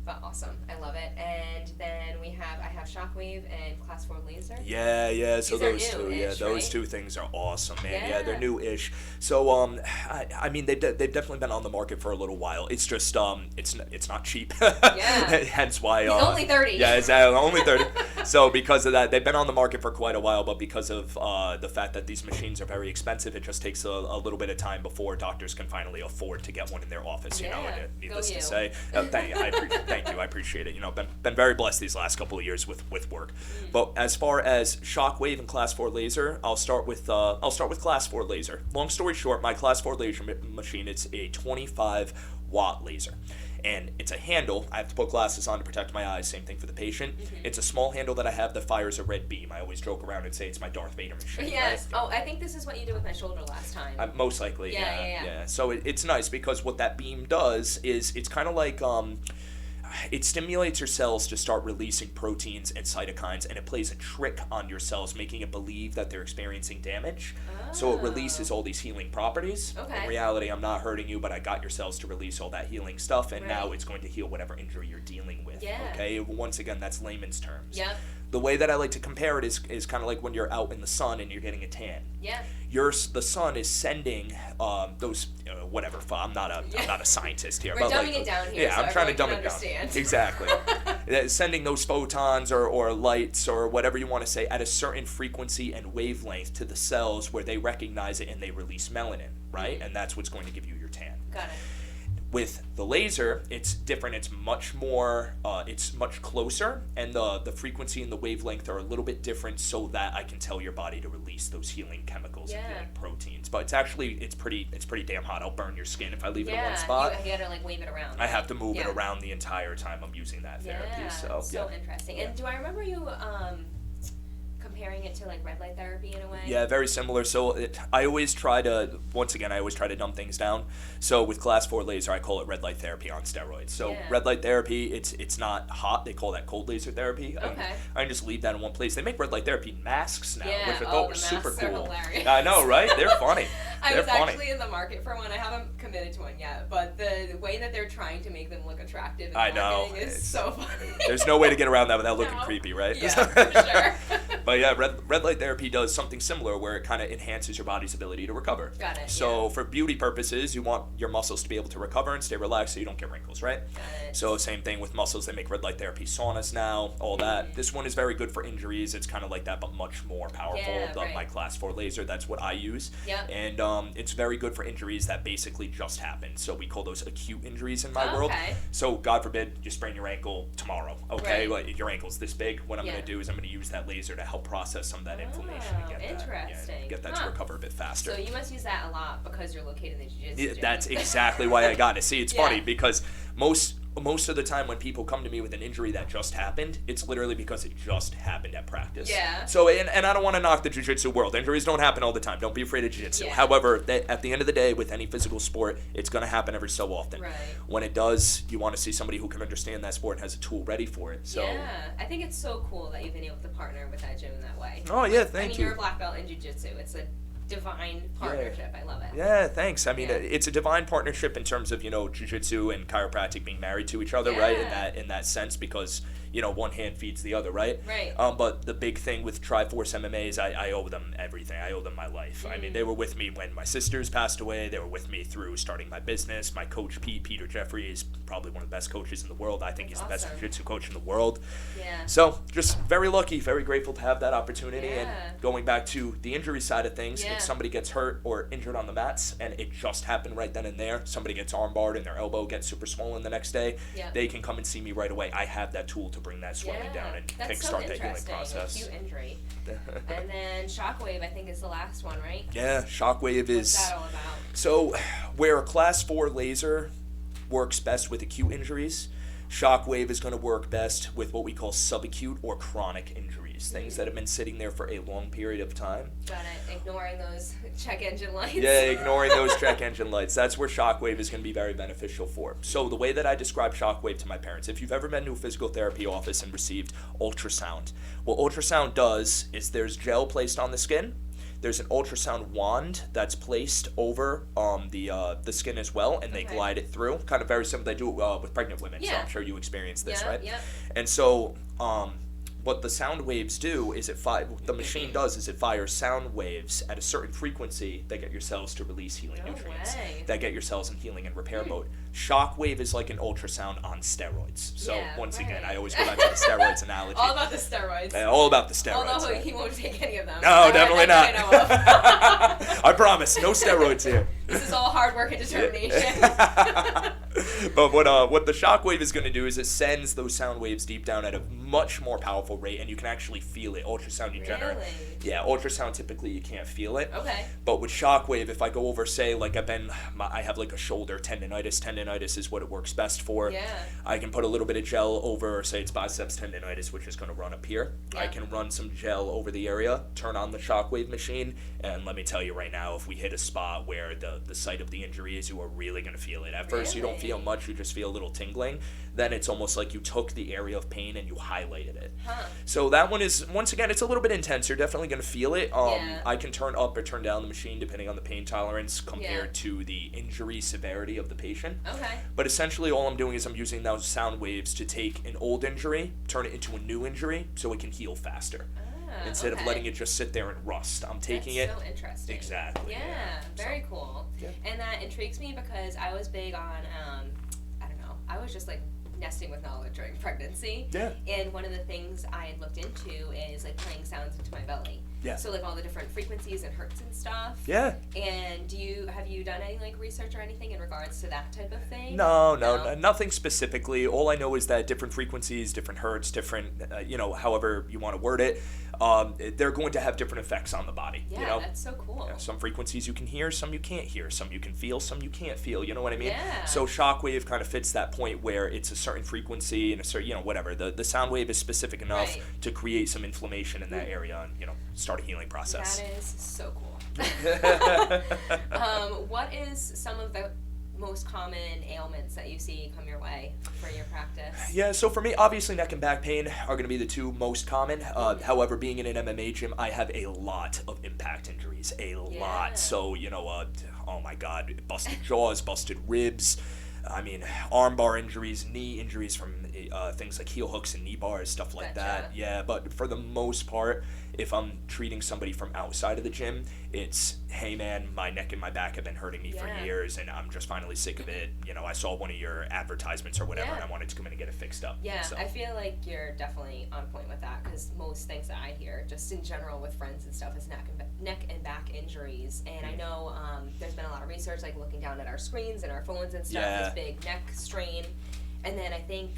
But awesome, I love it. And then I have Shockwave and Class 4 Laser. Yeah. So These those are two, new-ish, those right? two things are awesome, man. Yeah. They're new-ish. So I mean they've definitely been on the market for a little while. It's just it's not cheap. Yeah. Hence why. He's only 30. Yeah, exactly. Only 30. So because of that, they've been on the market for quite a while. But because of the fact that these machines are very expensive, it just takes a little bit of time before doctors can finally afford to get one in their office. You know, and needless to say, thank you. I appreciate it. You know, been very blessed these last couple of years with work. But as far as Shockwave and Class 4 Laser, I'll start with Class 4 Laser. Long story short, my Class 4 Laser machine, it's a 25-watt laser. And it's a handle. I have to put glasses on to protect my eyes. Same thing for the patient. It's a small handle that I have that fires a red beam. I always joke around and say it's my Darth Vader machine. Yes. Right? Oh, I think this is what you did with my shoulder last time. Most likely, Yeah. So it's nice because what that beam does is it's kind of like it stimulates your cells to start releasing proteins and cytokines, and it plays a trick on your cells, making it believe that they're experiencing damage. So it releases all these healing properties. Okay. In reality, I'm not hurting you, but I got your cells to release all that healing stuff, and now it's going to heal whatever injury you're dealing with. Yeah. Okay? Once again, that's layman's terms. Yep. The way that I like to compare it is kind of like when you're out in the sun and you're getting a tan. Yeah. The sun is sending those whatever. I'm not a scientist here. We're but dumbing it down here. Yeah, so I'm trying to dumb everyone it can down. understand. Exactly. Sending those photons or lights or whatever you want to say at a certain frequency and wavelength to the cells where they recognize it and they release melanin, right? And that's what's going to give you your tan. Got it. With the laser, it's different. It's much more, it's much closer, and the frequency and the wavelength are a little bit different, so that I can tell your body to release those healing chemicals and healing proteins. But it's pretty damn hot. I'll burn your skin if I leave it in one spot. You gotta like wave it around. I have to move it around the entire time I'm using that therapy. So interesting. And do I remember you comparing it to like red light therapy in a way? Yeah, very similar. So I always try to dumb things down. So with Class 4 laser, I call it red light therapy on steroids. So red light therapy, it's not hot. They call that cold laser therapy. Okay. I can just leave that in one place. They make red light therapy masks now, which I thought the were super masks are cool. hilarious. I know, right? They're funny. I was actually in the market for one. I haven't committed to one yet, but the way that they're trying to make them look attractive in marketing is so funny. There's no way to get around that without looking creepy, right? Yeah, for sure. But yeah, red light therapy does something similar where it kind of enhances your body's ability to recover. Got it. So for beauty purposes, you want your muscles to be able to recover and stay relaxed so you don't get wrinkles, right? Got it. So same thing with muscles. They make red light therapy saunas now, all that. This one is very good for injuries. It's kind of like that, but much more powerful than my Class 4 laser. That's what I use. Yep. And it's very good for injuries that basically just happened. So we call those acute injuries in my world. So God forbid you sprain your ankle tomorrow. Okay, like your ankle's this big. What I'm going to do is I'm going to use that laser to help process some of that inflammation and get that to recover a bit faster. So you must use that a lot because you're located in the jiu-jitsu gym. That's exactly why I got it. See, it's funny because most of the time when people come to me with an injury that just happened, it's literally because it just happened at practice. Yeah. So, and I don't want to knock the jiu-jitsu world. Injuries don't happen all the time. Don't be afraid of jiu-jitsu. Yeah. However, at the end of the day, with any physical sport, it's going to happen every so often. Right. When it does, you want to see somebody who can understand that sport and has a tool ready for it. So. Yeah, I think it's so cool that you've been able to partner with that gym in that way. Oh, yeah, thank you. You're a black belt in jiu-jitsu. It's a divine partnership. I love it. Yeah, thanks. I mean, it's a divine partnership in terms of, jiu-jitsu and chiropractic being married to each other, right? In that sense, because, one hand feeds the other, right? Right. But the big thing with Triforce MMAs, I owe them everything. I owe them my life. I mean, they were with me when my sisters passed away. They were with me through starting my business. My coach, Peter Jeffrey, is probably one of the best coaches in the world. I think he's the best jiu-jitsu coach in the world. Yeah. So just very lucky, very grateful to have that opportunity. And going back to the injury side of things, if somebody gets hurt or injured on the mats, and it just happened right then and there, somebody gets armbarred and their elbow gets super swollen the next day, they can come and see me right away. I have that tool to bring that swelling down and kickstart that healing process. Acute injury. And then shockwave, I think, is the last one, right? Yeah, shockwave is... What's that all about? So where a class 4 laser works best with acute injuries, shockwave is going to work best with what we call subacute or chronic injuries, things that have been sitting there for a long period of time. Got it. Ignoring those check engine lights. Yeah, ignoring those check engine lights. That's where shockwave is going to be very beneficial for. So the way that I describe shockwave to my parents, if you've ever been to a physical therapy office and received ultrasound, what ultrasound does is there's gel placed on the skin. There's an ultrasound wand that's placed over the skin as well, and they glide it through. Kind of very similar. They do it with pregnant women, so I'm sure you experienced this, right? Yeah. And so what the sound waves do is the machine does is it fires sound waves at a certain frequency that get your cells to release healing nutrients, that get your cells in healing and repair mode. Shockwave is like an ultrasound on steroids. So once again, I always go back to the steroids analogy. All about the steroids. All about the steroids. Although he won't take any of them. No, definitely not. I know of. I promise, no steroids here. This is all hard work and determination. But what the shockwave is going to do is it sends those sound waves deep down at a much more powerful rate, and you can actually feel it. Ultrasound, ultrasound typically you can't feel it. Okay. But with shockwave, if I go over, say, like I have like a shoulder tendonitis. Tendonitis is what it works best for. Yeah. I can put a little bit of gel over, say it's biceps tendonitis, which is going to run up here. Yeah. I can run some gel over the area, turn on the shockwave machine, and let me tell you right now, if we hit a spot where the site of the injury is, you are really going to feel it. At first, you don't feel much, you just feel a little tingling. Then it's almost like you took the area of pain and you highlighted it. So that one is, once again, it's a little bit intense. You're definitely going to feel it. I can turn up or turn down the machine depending on the pain tolerance compared to the injury severity of the patient. Okay. But essentially all I'm doing is I'm using those sound waves to take an old injury, turn it into a new injury so it can heal faster. Instead of letting it just sit there and rust. I'm taking it. That's so interesting. Exactly. Yeah, very cool. Yeah. And that intrigues me because I was big on, I was just like nesting with knowledge during pregnancy. Yeah. And one of the things I had looked into is like playing sounds into my belly. Yeah. So like all the different frequencies and hertz and stuff. Yeah. And have you done any like research or anything in regards to that type of thing? No, nothing specifically. All I know is that different frequencies, different hertz, different, however you want to word it, they're going to have different effects on the body. Yeah, that's so cool. Some frequencies you can hear, some you can't hear, some you can feel, some you can't feel. You know what I mean? Yeah. So shockwave kind of fits that point where it's a certain frequency and a certain, whatever. The sound wave is specific enough to create some inflammation in that area and, start a healing process. That is so cool. What is some of the most common ailments that you see come your way for your practice? Yeah, so for me, obviously neck and back pain are going to be the two most common. However, being in an MMA gym, I have a lot of impact injuries. A lot. So, oh my God, busted jaws, busted ribs. I mean, armbar injuries, knee injuries from things like heel hooks and knee bars, stuff like that. Yeah, but for the most part, if I'm treating somebody from outside of the gym, it's, hey man, my neck and my back have been hurting me for years and I'm just finally sick of it. I saw one of your advertisements or whatever and I wanted to come in and get it fixed up. Yeah, so. I feel like you're definitely on point with that because most things that I hear, just in general with friends and stuff, is neck and back injuries. And I know there's been a lot of research, like looking down at our screens and our phones and stuff, this big neck strain. And then I think,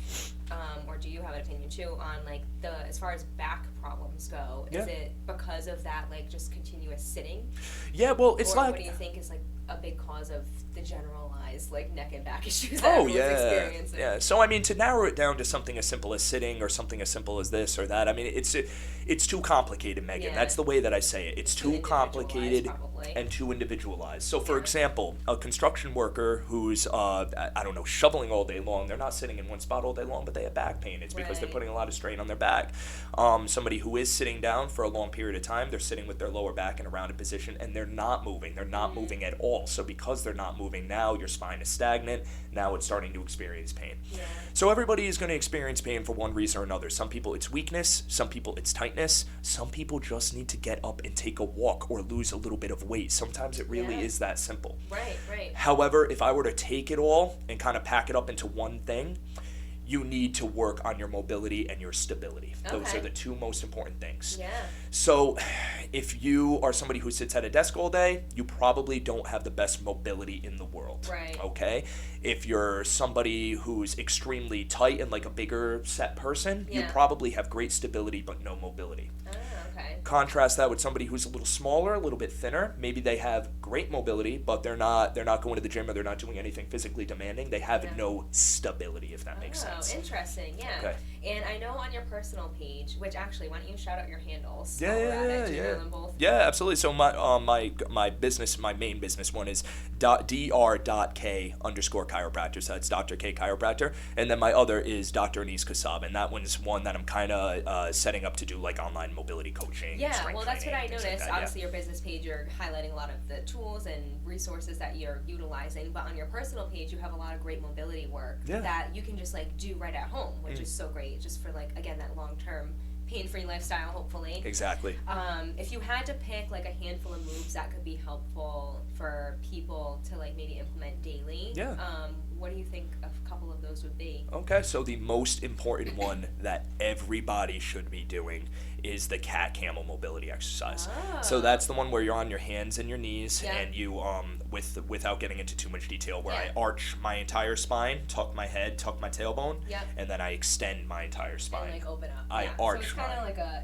or do you have an opinion too, on like as far as back problems go, is it because of that like just continuous sitting? Yeah, well, it's what do you think is like a big cause of the generalized like neck and back issues that everyone's experiencing? Yeah, so I mean, to narrow it down to something as simple as sitting or something as simple as this or that, I mean, it's too complicated, Megan. Yeah. That's the way that I say it. It's too complicated and too individualized. So for example, a construction worker who's, shoveling all day long, they're not sitting in one spot all day long, but they have back pain. It's because they're putting a lot of strain on their back. Somebody who is sitting down for a long period of time, they're sitting with their lower back in a rounded position and they're not moving. They're not moving at all. So because they're not moving, moving now, your spine is stagnant, now it's starting to experience pain. Yeah. So everybody is going to experience pain for one reason or another. Some people it's weakness, some people it's tightness, some people just need to get up and take a walk or lose a little bit of weight. Sometimes it really is that simple. Right. However, if I were to take it all and kind of pack it up into one thing, you need to work on your mobility and your stability. Okay. Those are the two most important things. Yeah. So if you are somebody who sits at a desk all day, you probably don't have the best mobility in the world. Right. Okay? If you're somebody who's extremely tight and like a bigger set person, you probably have great stability but no mobility. Okay. Contrast that with somebody who's a little smaller, a little bit thinner. Maybe they have great mobility, but they're not going to the gym or they're not doing anything physically demanding. They have no stability, if that makes sense. Oh, interesting. Yeah. Okay. And I know on your personal page, which actually, why don't you shout out your handles? Yeah. Do you know them both? Yeah, absolutely. So my business, my main business one is dr.k_chiropractor. So that's Dr. K Chiropractor, and then my other is Dr. Ahnise Kassab, and that one's one that I'm kind of setting up to do like online mobility coaching. Yeah, strength well, that's what I training, things noticed. like that, Obviously, your business page, you're highlighting a lot of the tools and resources that you're utilizing, but on your personal page, you have a lot of great mobility work that you can just like do right at home, which is so great, just for like, again, that long-term pain-free lifestyle, hopefully. Exactly. If you had to pick like a handful of moves that could be helpful for people to like maybe implement daily, what do you think a couple of those would be? Okay, so the most important one that everybody should be doing is the cat camel mobility exercise. So that's the one where you're on your hands and your knees and you without getting into too much detail, where I arch my entire spine, tuck my head, tuck my tailbone, and then I extend my entire spine. And like open up. I arch. So it's kind of like a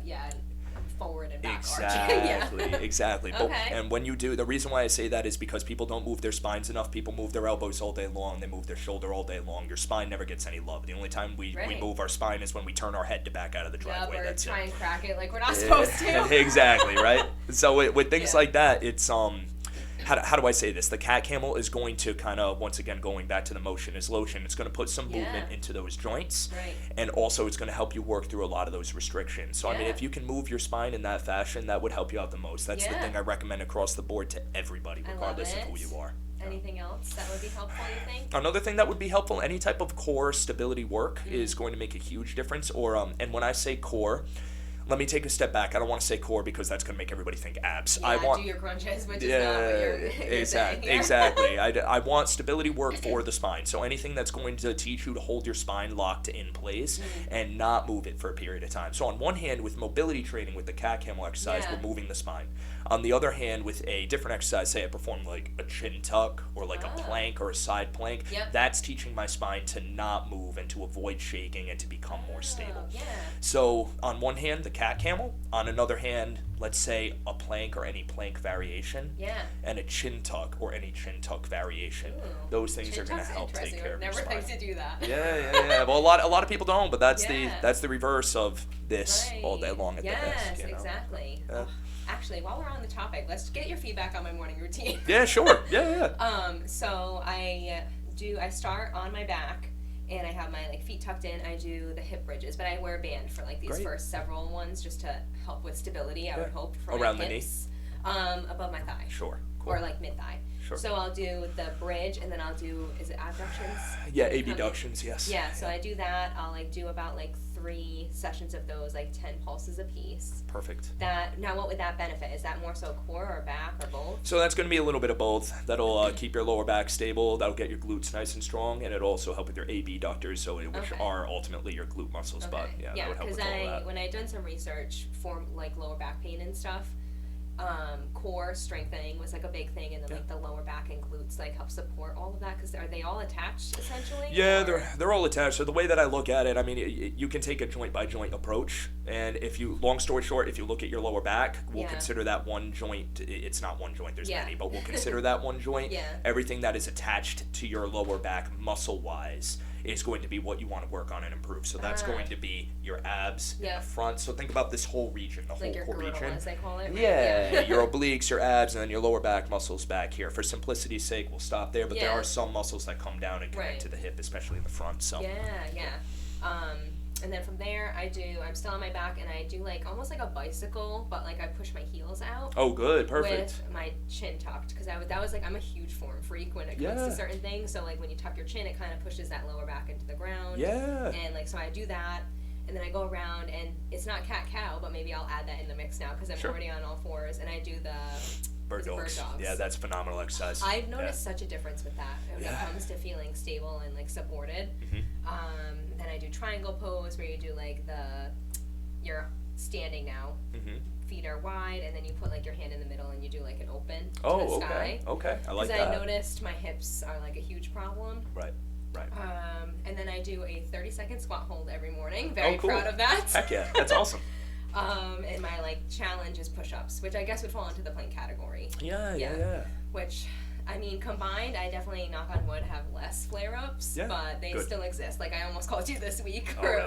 forward and back exactly arch. Exactly. Okay. And when you do, the reason why I say that is because people don't move their spines enough. People move their elbows all day long, they move their shoulder all day long. Your spine never gets any love. The only time we move our spine is when we turn our head to back out of the driveway. Or That's try and crack it like we're not supposed to. Exactly, right? So with things like that, it's how do I say this? The cat camel is going to kind of, once again, going back to the motion is lotion, it's going to put some movement into those joints. Right. And also it's going to help you work through a lot of those restrictions. So, I mean, if you can move your spine in that fashion, that would help you out the most. That's the thing I recommend across the board to everybody, regardless of who you are. Anything else that would be helpful, you think? Another thing that would be helpful, any type of core stability work is going to make a huge difference. Or and when I say core, let me take a step back. I don't want to say core because that's going to make everybody think abs. I want do your crunches, which is not what you're exactly. I want stability work for the spine. So anything that's going to teach you to hold your spine locked in place and not move it for a period of time. So on one hand, with mobility training, with the cat camel exercise, we're moving the spine. On the other hand, with a different exercise, say I perform like a chin tuck or like a plank or a side plank, that's teaching my spine to not move and to avoid shaking and to become more stable. So on one hand, the cat camel. On another hand, let's say a plank or any plank variation. And a chin tuck or any chin tuck variation. Those things are going to help take care of your spine. Never thought to do that. Yeah. Well, a lot of people don't, but that's the reverse of this all day long at the desk. Yes, exactly. Actually, while we're on the topic, let's get your feedback on my morning routine. Yeah, sure. Yeah. So I start on my back, and I have my like feet tucked in. I do the hip bridges, but I wear a band for like these first several ones just to help with stability. I would hope for around my the hips, knee, above my thigh. Sure. Cool. Or like mid thigh. Sure. So I'll do the bridge, and then I'll do, is it abductions? Yeah, abductions, yes. Yeah, so I do that. I'll like do about like 3 sessions of those, like 10 pulses a piece. Perfect. Now what would that benefit? Is that more so core or back or both? So that's going to be a little bit of both. That'll keep your lower back stable. That'll get your glutes nice and strong, and it'll also help with your abductors, which are ultimately your glute muscles. But that would help with all that. When I done some research for like lower back pain and stuff, core strengthening was like a big thing, and then like the lower back and glutes like help support all of that, because are they all attached essentially? Yeah, they're all attached. So the way that I look at it, I mean, you can take a joint by joint approach, and long story short, if you look at your lower back, we'll consider that one joint. It's not one joint, there's many, but we'll consider that one joint. Everything that is attached to your lower back muscle wise is going to be what you want to work on and improve. So that's going to be your abs in the front. So think about this whole region, the whole core region. As they call it. Yeah, your obliques, your abs, and then your lower back muscles back here. For simplicity's sake, we'll stop there, but there are some muscles that come down and connect to the hip, especially in the front. So And then from there, I'm still on my back, and I do like almost like a bicycle, but like I push my heels out. Oh, good, perfect. With my chin tucked, because that was like, I'm a huge form freak when it comes to certain things. So like when you tuck your chin, it kind of pushes that lower back into the ground. Yeah. And like, so I do that, and then I go around, and it's not cat-cow, but maybe I'll add that in the mix now, because I'm already on all fours, and I do the bird dogs. Yeah, that's phenomenal exercise. I've noticed such a difference with that when it comes to feeling stable and like supported. Then I do triangle pose, where you do like you're standing now, feet are wide, and then you put like your hand in the middle and you do like an open to the sky. Okay, I like that. Because I noticed my hips are like a huge problem. Right. And then I do a 30-second squat hold every morning. Very proud of that. Heck yeah, that's awesome. And my like challenge is push-ups, which I guess would fall into the plank category. Yeah. Which, I mean, combined, I definitely, knock on wood, have less flare-ups, but they still exist. Like, I almost called you this week for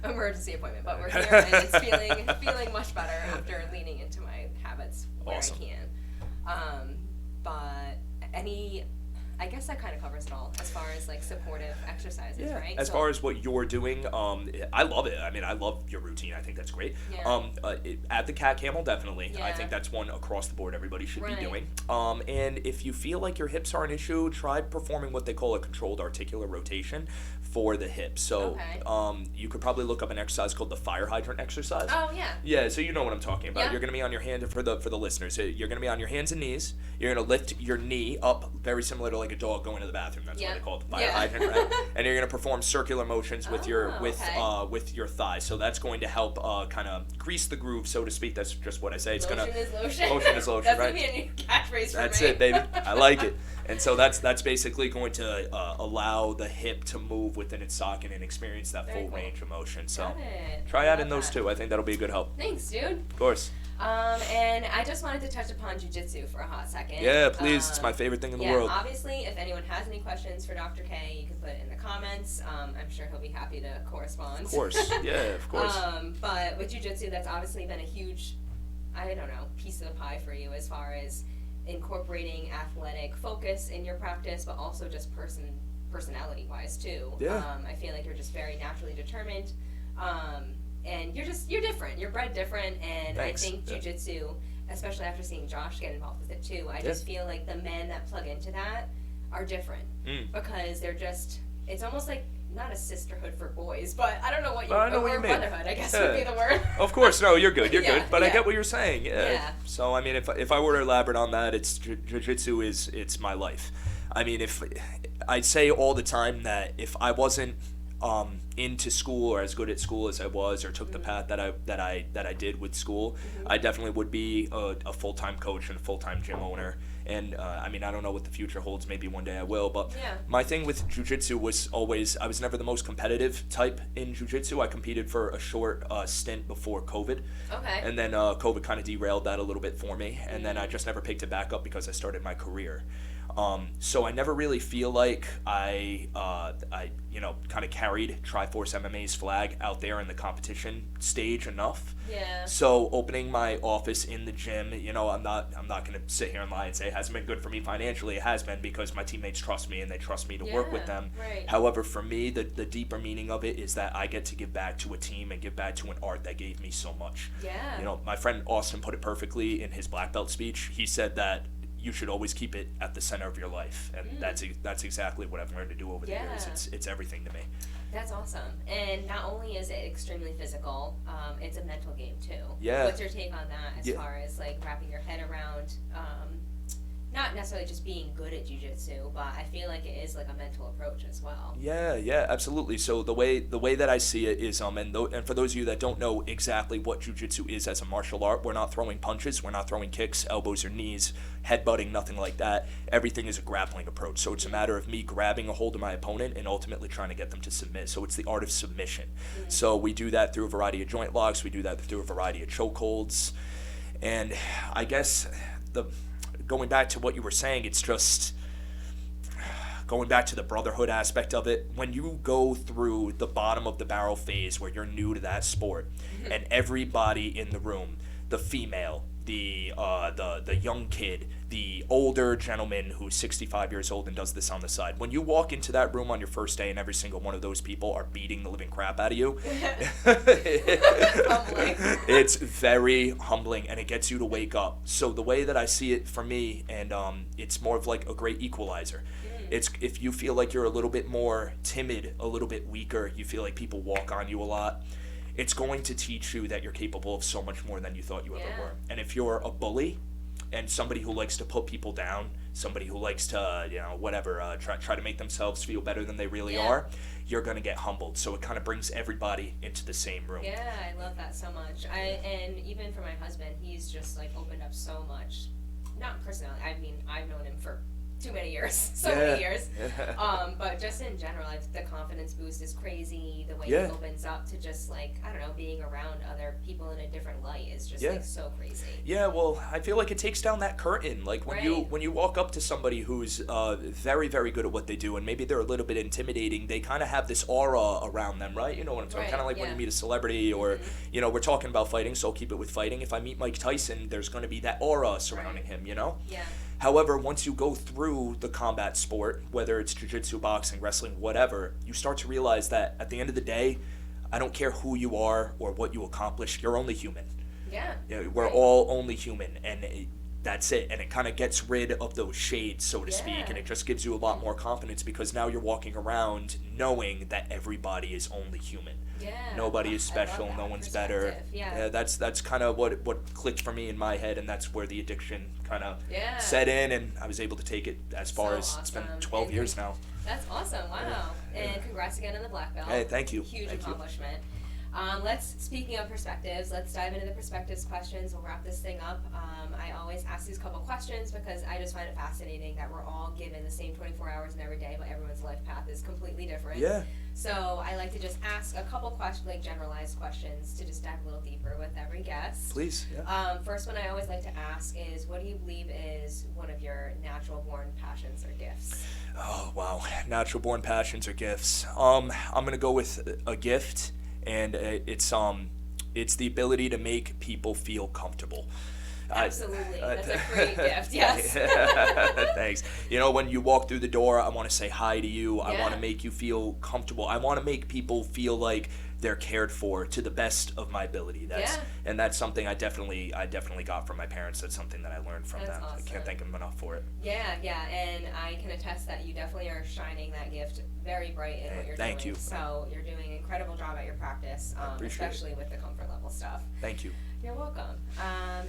emergency appointment, but we're here, and it's feeling much better after leaning into my habits where I can. But I guess that kind of covers it all as far as like supportive exercises, right? As far as what you're doing, I love it. I mean, I love your routine. I think that's great. At the Cat Camel, definitely. I think that's one across the board everybody should be doing. And if you feel like your hips are an issue, try performing what they call a controlled articular rotation for the hips. So you could probably look up an exercise called the fire hydrant exercise. Oh, yeah. Yeah, so you know what I'm talking about. You're going to be on your hand, for the listeners, you're going to be on your hands and knees. You're going to lift your knee up, very similar to like a dog going to the bathroom. That's why they call it the fire hydrant, right? And you're going to perform circular motions with your thigh. So that's going to help kind of grease the groove, so to speak. That's just what I say. It's motion is lotion. Motion is lotion, that's right? That's going to be a new catchphrase for That's me. it, baby. I like it. And so that's basically going to allow the hip to move within its socket and experience that full range of motion. So try out in those two. I think that'll be a good help. Thanks, dude. Of course. And I just wanted to touch upon Jiu-Jitsu for a hot second. Yeah, please. It's my favorite thing in the world. Obviously, if anyone has any questions for Dr. K, you can put it in the comments. I'm sure he'll be happy to correspond. Of course. Yeah, of course. But with Jiu-Jitsu, that's obviously been a huge, piece of the pie for you as far as incorporating athletic focus in your practice, but also just personality-wise, too. I feel like you're just very naturally determined. And you're different. You're bred different, and Thanks. I think Jiu-Jitsu, especially after seeing Josh get involved with it too, I just feel like the men that plug into that are different because they're just, it's almost like not a sisterhood for boys, but I don't know what you mean. Brotherhood, I guess would be the word. Of course, no, you're good, but I get what you're saying. Yeah. So I mean, if I were to elaborate on that, it's Jiu-Jitsu it's my life. I mean, if I say all the time that if I wasn't into school or as good at school as I was, or took the path that I did with school, I definitely would be a full-time coach and a full-time gym owner. And I mean, I don't know what the future holds. Maybe one day I will. But my thing with jiu-jitsu was always, I was never the most competitive type in jiu-jitsu. I competed for a short stint before COVID. Okay. And then COVID kind of derailed that a little bit for me. And then I just never picked it back up because I started my career. So I never really feel like I kind of carried Triforce MMA's flag out there in the competition stage enough. Yeah. So opening my office in the gym, I'm not going to sit here and lie and say it hasn't been good for me financially. It has been because my teammates trust me and they trust me to work with them. Right. However, for me, the deeper meaning of it is that I get to give back to a team and give back to an art that gave me so much. Yeah. My friend Austin put it perfectly in his black belt speech. He said that you should always keep it at the center of your life, and that's exactly what I've learned to do over the years. It's everything to me. That's awesome. And not only is it extremely physical, it's a mental game too. Yeah. What's your take on that as far as like wrapping your head around not necessarily just being good at jiu-jitsu, but I feel like it is like a mental approach as well. Yeah, absolutely. So the way that I see it is, and for those of you that don't know exactly what jiu-jitsu is as a martial art, we're not throwing punches, we're not throwing kicks, elbows or knees, headbutting, nothing like that. Everything is a grappling approach. So it's a matter of me grabbing a hold of my opponent and ultimately trying to get them to submit. So it's the art of submission. So we do that through a variety of joint locks, we do that through a variety of chokeholds, and I guess going back to what you were saying, it's just going back to the brotherhood aspect of it. When you go through the bottom of the barrel phase where you're new to that sport, and everybody in the room, the female, the young kid, the older gentleman who's 65 years old and does this on the side. When you walk into that room on your first day and every single one of those people are beating the living crap out of you, it's very humbling, and it gets you to wake up. So the way that I see it for me, and it's more of like a great equalizer. It's if you feel like you're a little bit more timid, a little bit weaker, you feel like people walk on you a lot, it's going to teach you that you're capable of so much more than you thought you ever were. And if you're a bully and somebody who likes to put people down, somebody who likes to, try to make themselves feel better than they really are, you're going to get humbled. So it kind of brings everybody into the same room. Yeah, I love that so much. And even for my husband, he's just like opened up so much. Not personally, I mean, I've known him for too many years, many years. But just in general, the confidence boost is crazy. The way he opens up to just like, I don't know, being around other people in a different light is just like so crazy. Yeah, well, I feel like it takes down that curtain. Like when you walk up to somebody who's very, very good at what they do, and maybe they're a little bit intimidating, they kind of have this aura around them, right? You know what I'm talking? Kind of like when you meet a celebrity, or we're talking about fighting, so I'll keep it with fighting. If I meet Mike Tyson, there's going to be that aura surrounding him, you know? Yeah. However, once you go through the combat sport, whether it's jiu-jitsu, boxing, wrestling, whatever, you start to realize that at the end of the day, I don't care who you are or what you accomplish, you're only human. Yeah. We're all only human, and that's it. And it kind of gets rid of those shades, so to speak, and it just gives you a lot more confidence, because now you're walking around knowing that everybody is only human. Yeah. Nobody is special. No one's better. Yeah. That's kind of what clicked for me in my head, and that's where the addiction kind of set in, and I was able to take it as far as it's been 12 years now. That's awesome. Wow. And congrats again on the black belt. Hey, thank you. Huge accomplishment. Speaking of perspectives, let's dive into the perspectives questions. We'll wrap this thing up. I always ask these couple questions because I just find it fascinating that we're all given the same 24 hours in every day, but everyone's life path is completely different. Yeah. So I like to just ask a couple questions, like generalized questions, to just dive a little deeper with every guest. Please. Yeah. First one I always like to ask is, what do you believe is one of your natural born passions or gifts? Oh, wow. Natural born passions or gifts. I'm going to go with a gift. And it's the ability to make people feel comfortable. Absolutely. That's a great gift, yes. Thanks. When you walk through the door, I want to say hi to you. I want to make you feel comfortable. I want to make people feel like they're cared for to the best of my ability. And that's something I definitely got from my parents. That's something that I learned from them. Awesome. I can't thank them enough for it. Yeah, and I can attest that you definitely are shining that gift very bright in what you're doing. Thank you. So you're doing an incredible job at your practice, especially with the comfort level stuff. Thank you. You're welcome.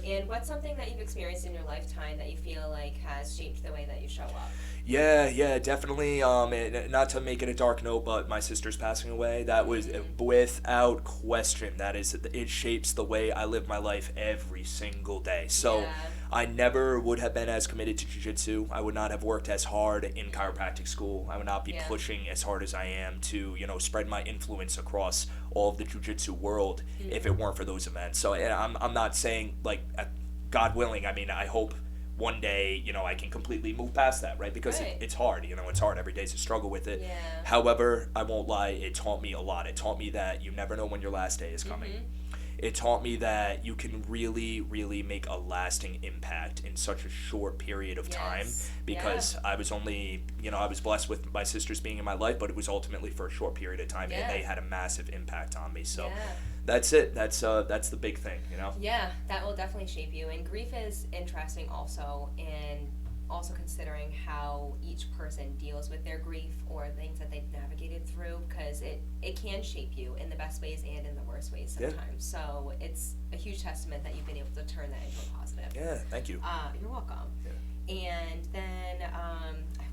And what's something that you've experienced in your lifetime that you feel like has shaped the way that you show up? Yeah, definitely. Not to make it a dark note, but my sister's passing away. That was without question. It shapes the way I live my life every single day. So I never would have been as committed to jiu-jitsu. I would not have worked as hard in chiropractic school. I would not be pushing as hard as I am to, spread my influence across all of the jiu-jitsu world if it weren't for those events. So I'm not saying, like, God willing, I mean, I hope one day, I can completely move past that, right? Because it's hard, it's hard. Every day's a struggle with it. Yeah. However, I won't lie, it taught me a lot. It taught me that you never know when your last day is coming. It taught me that you can really, really make a lasting impact in such a short period of time, because I was only, I was blessed with my sisters being in my life, but it was ultimately for a short period of time, and they had a massive impact on me. So that's it. That's the big thing, Yeah, that will definitely shape you. And grief is interesting also, and also considering how each person deals with their grief or things that they've navigated through, because it can shape you in the best ways and in the worst ways sometimes. So it's a huge testament that you've been able to turn that into a positive. Yeah, thank you. You're welcome. And then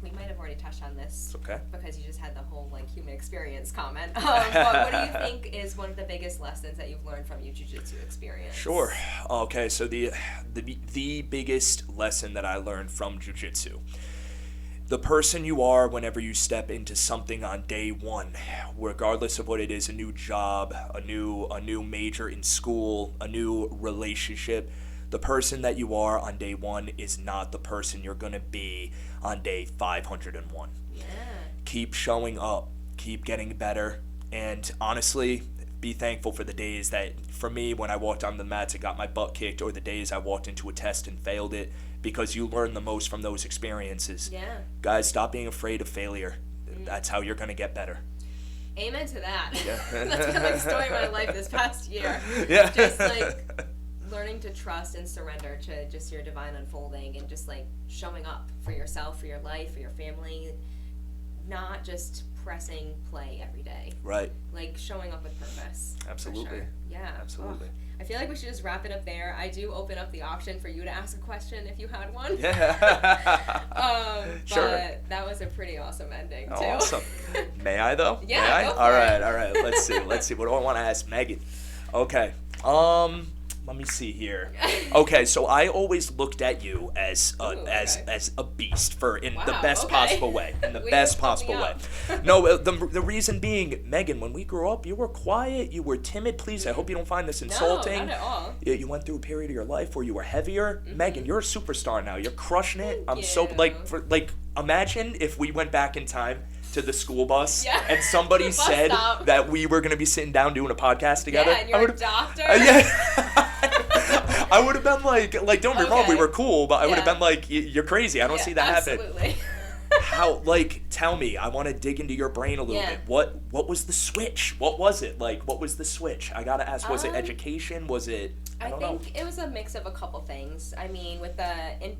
we might have already touched on this because you just had the whole human experience comment. But what do you think is one of the biggest lessons that you've learned from your jiu-jitsu experience? Sure. Okay, so the biggest lesson that I learned from jiu-jitsu, the person you are whenever you step into something on day one, regardless of what it is, a new job, a new major in school, a new relationship, the person that you are on day one is not the person you're going to be on day 501. Yeah. Keep showing up. Keep getting better. And honestly, be thankful for the days that, for me, when I walked on the mats and got my butt kicked, or the days I walked into a test and failed it, because you learn the most from those experiences. Yeah. Guys, stop being afraid of failure. That's how you're going to get better. Amen to that. Yeah. That's been like the story of my life this past year. Yeah. Just like learning to trust and surrender to just your divine unfolding, and just like showing up for yourself, for your life, for your family, not just pressing play every day. Right. Like showing up with purpose. Absolutely. Sure. Yeah. Absolutely. Oh, I feel like we should just wrap it up there. I do open up the option for you to ask a question if you had one. Yeah. Sure. But that was a pretty awesome ending, too. Awesome. May I, though? Yeah, May I? go for all it. right. Let's see. What do I want to ask Megan? Okay. Let me see here. Okay, so I always looked at you as as a beast, in the best possible way. In the best possible way. No, the reason being, Megan, when we grew up, you were quiet, you were timid. Please, I hope you don't find this insulting. No, not at all. You went through a period of your life where you were heavier. Megan, you're a superstar now. You're crushing it. Thank I'm so you. Imagine if we went back in time to the school bus and somebody Bus said stop. that we were going to be sitting down doing a podcast together. Yeah, and you're a doctor. I would have been like, don't get me wrong, we were cool, but I would have been like, you're crazy. I don't see that happen. Absolutely. How, tell me, I want to dig into your brain a little bit. What was the switch? What was it? What was the switch? I got to ask, was it education? Was it, I don't know. think it was a mix of a couple things. I mean, with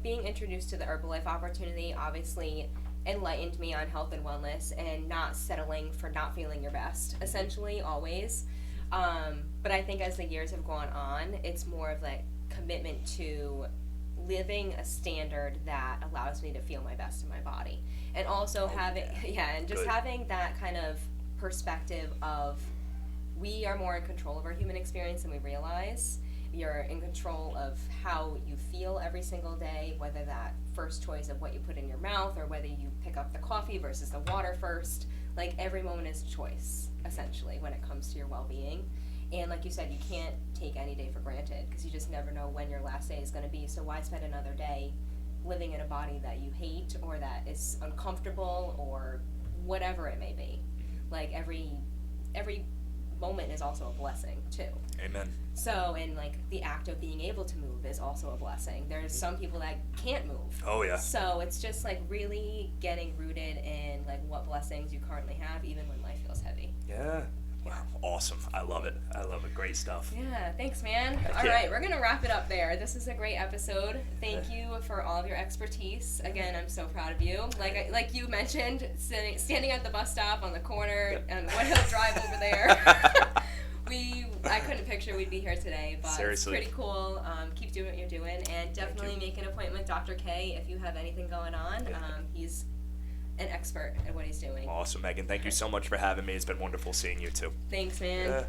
being introduced to the Herbalife opportunity, obviously enlightened me on health and wellness and not settling for not feeling your best, essentially, always. But I think as the years have gone on, it's more of like commitment to living a standard that allows me to feel my best in my body. And also having that kind of perspective of we are more in control of our human experience than we realize. You're in control of how you feel every single day, whether that first choice of what you put in your mouth or whether you pick up the coffee versus the water first. Like every moment is a choice, essentially, when it comes to your well-being. And like you said, you can't take any day for granted because you just never know when your last day is going to be. So why spend another day living in a body that you hate or that is uncomfortable or whatever it may be? Like every moment is also a blessing too. Amen. So, and like the act of being able to move is also a blessing. There's some people that can't move. Oh yeah. So it's just like really getting rooted in like what blessings you currently have, even when life feels heavy. Yeah. Wow. Awesome. I love it. Great stuff. Yeah, thanks, man. All right, we're going to wrap it up there. This is a great episode. Thank you for all of your expertise. Again, I'm so proud of you. Like you mentioned, standing at the bus stop on the corner and One Hill Drive over there. I couldn't picture we'd be here today, but Seriously. It's pretty cool. Keep doing what you're doing, and definitely make an appointment with Dr. K if you have anything going on. He's an expert at what he's doing. Awesome, Megan. Thank you so much for having me. It's been wonderful seeing you too. Thanks, man.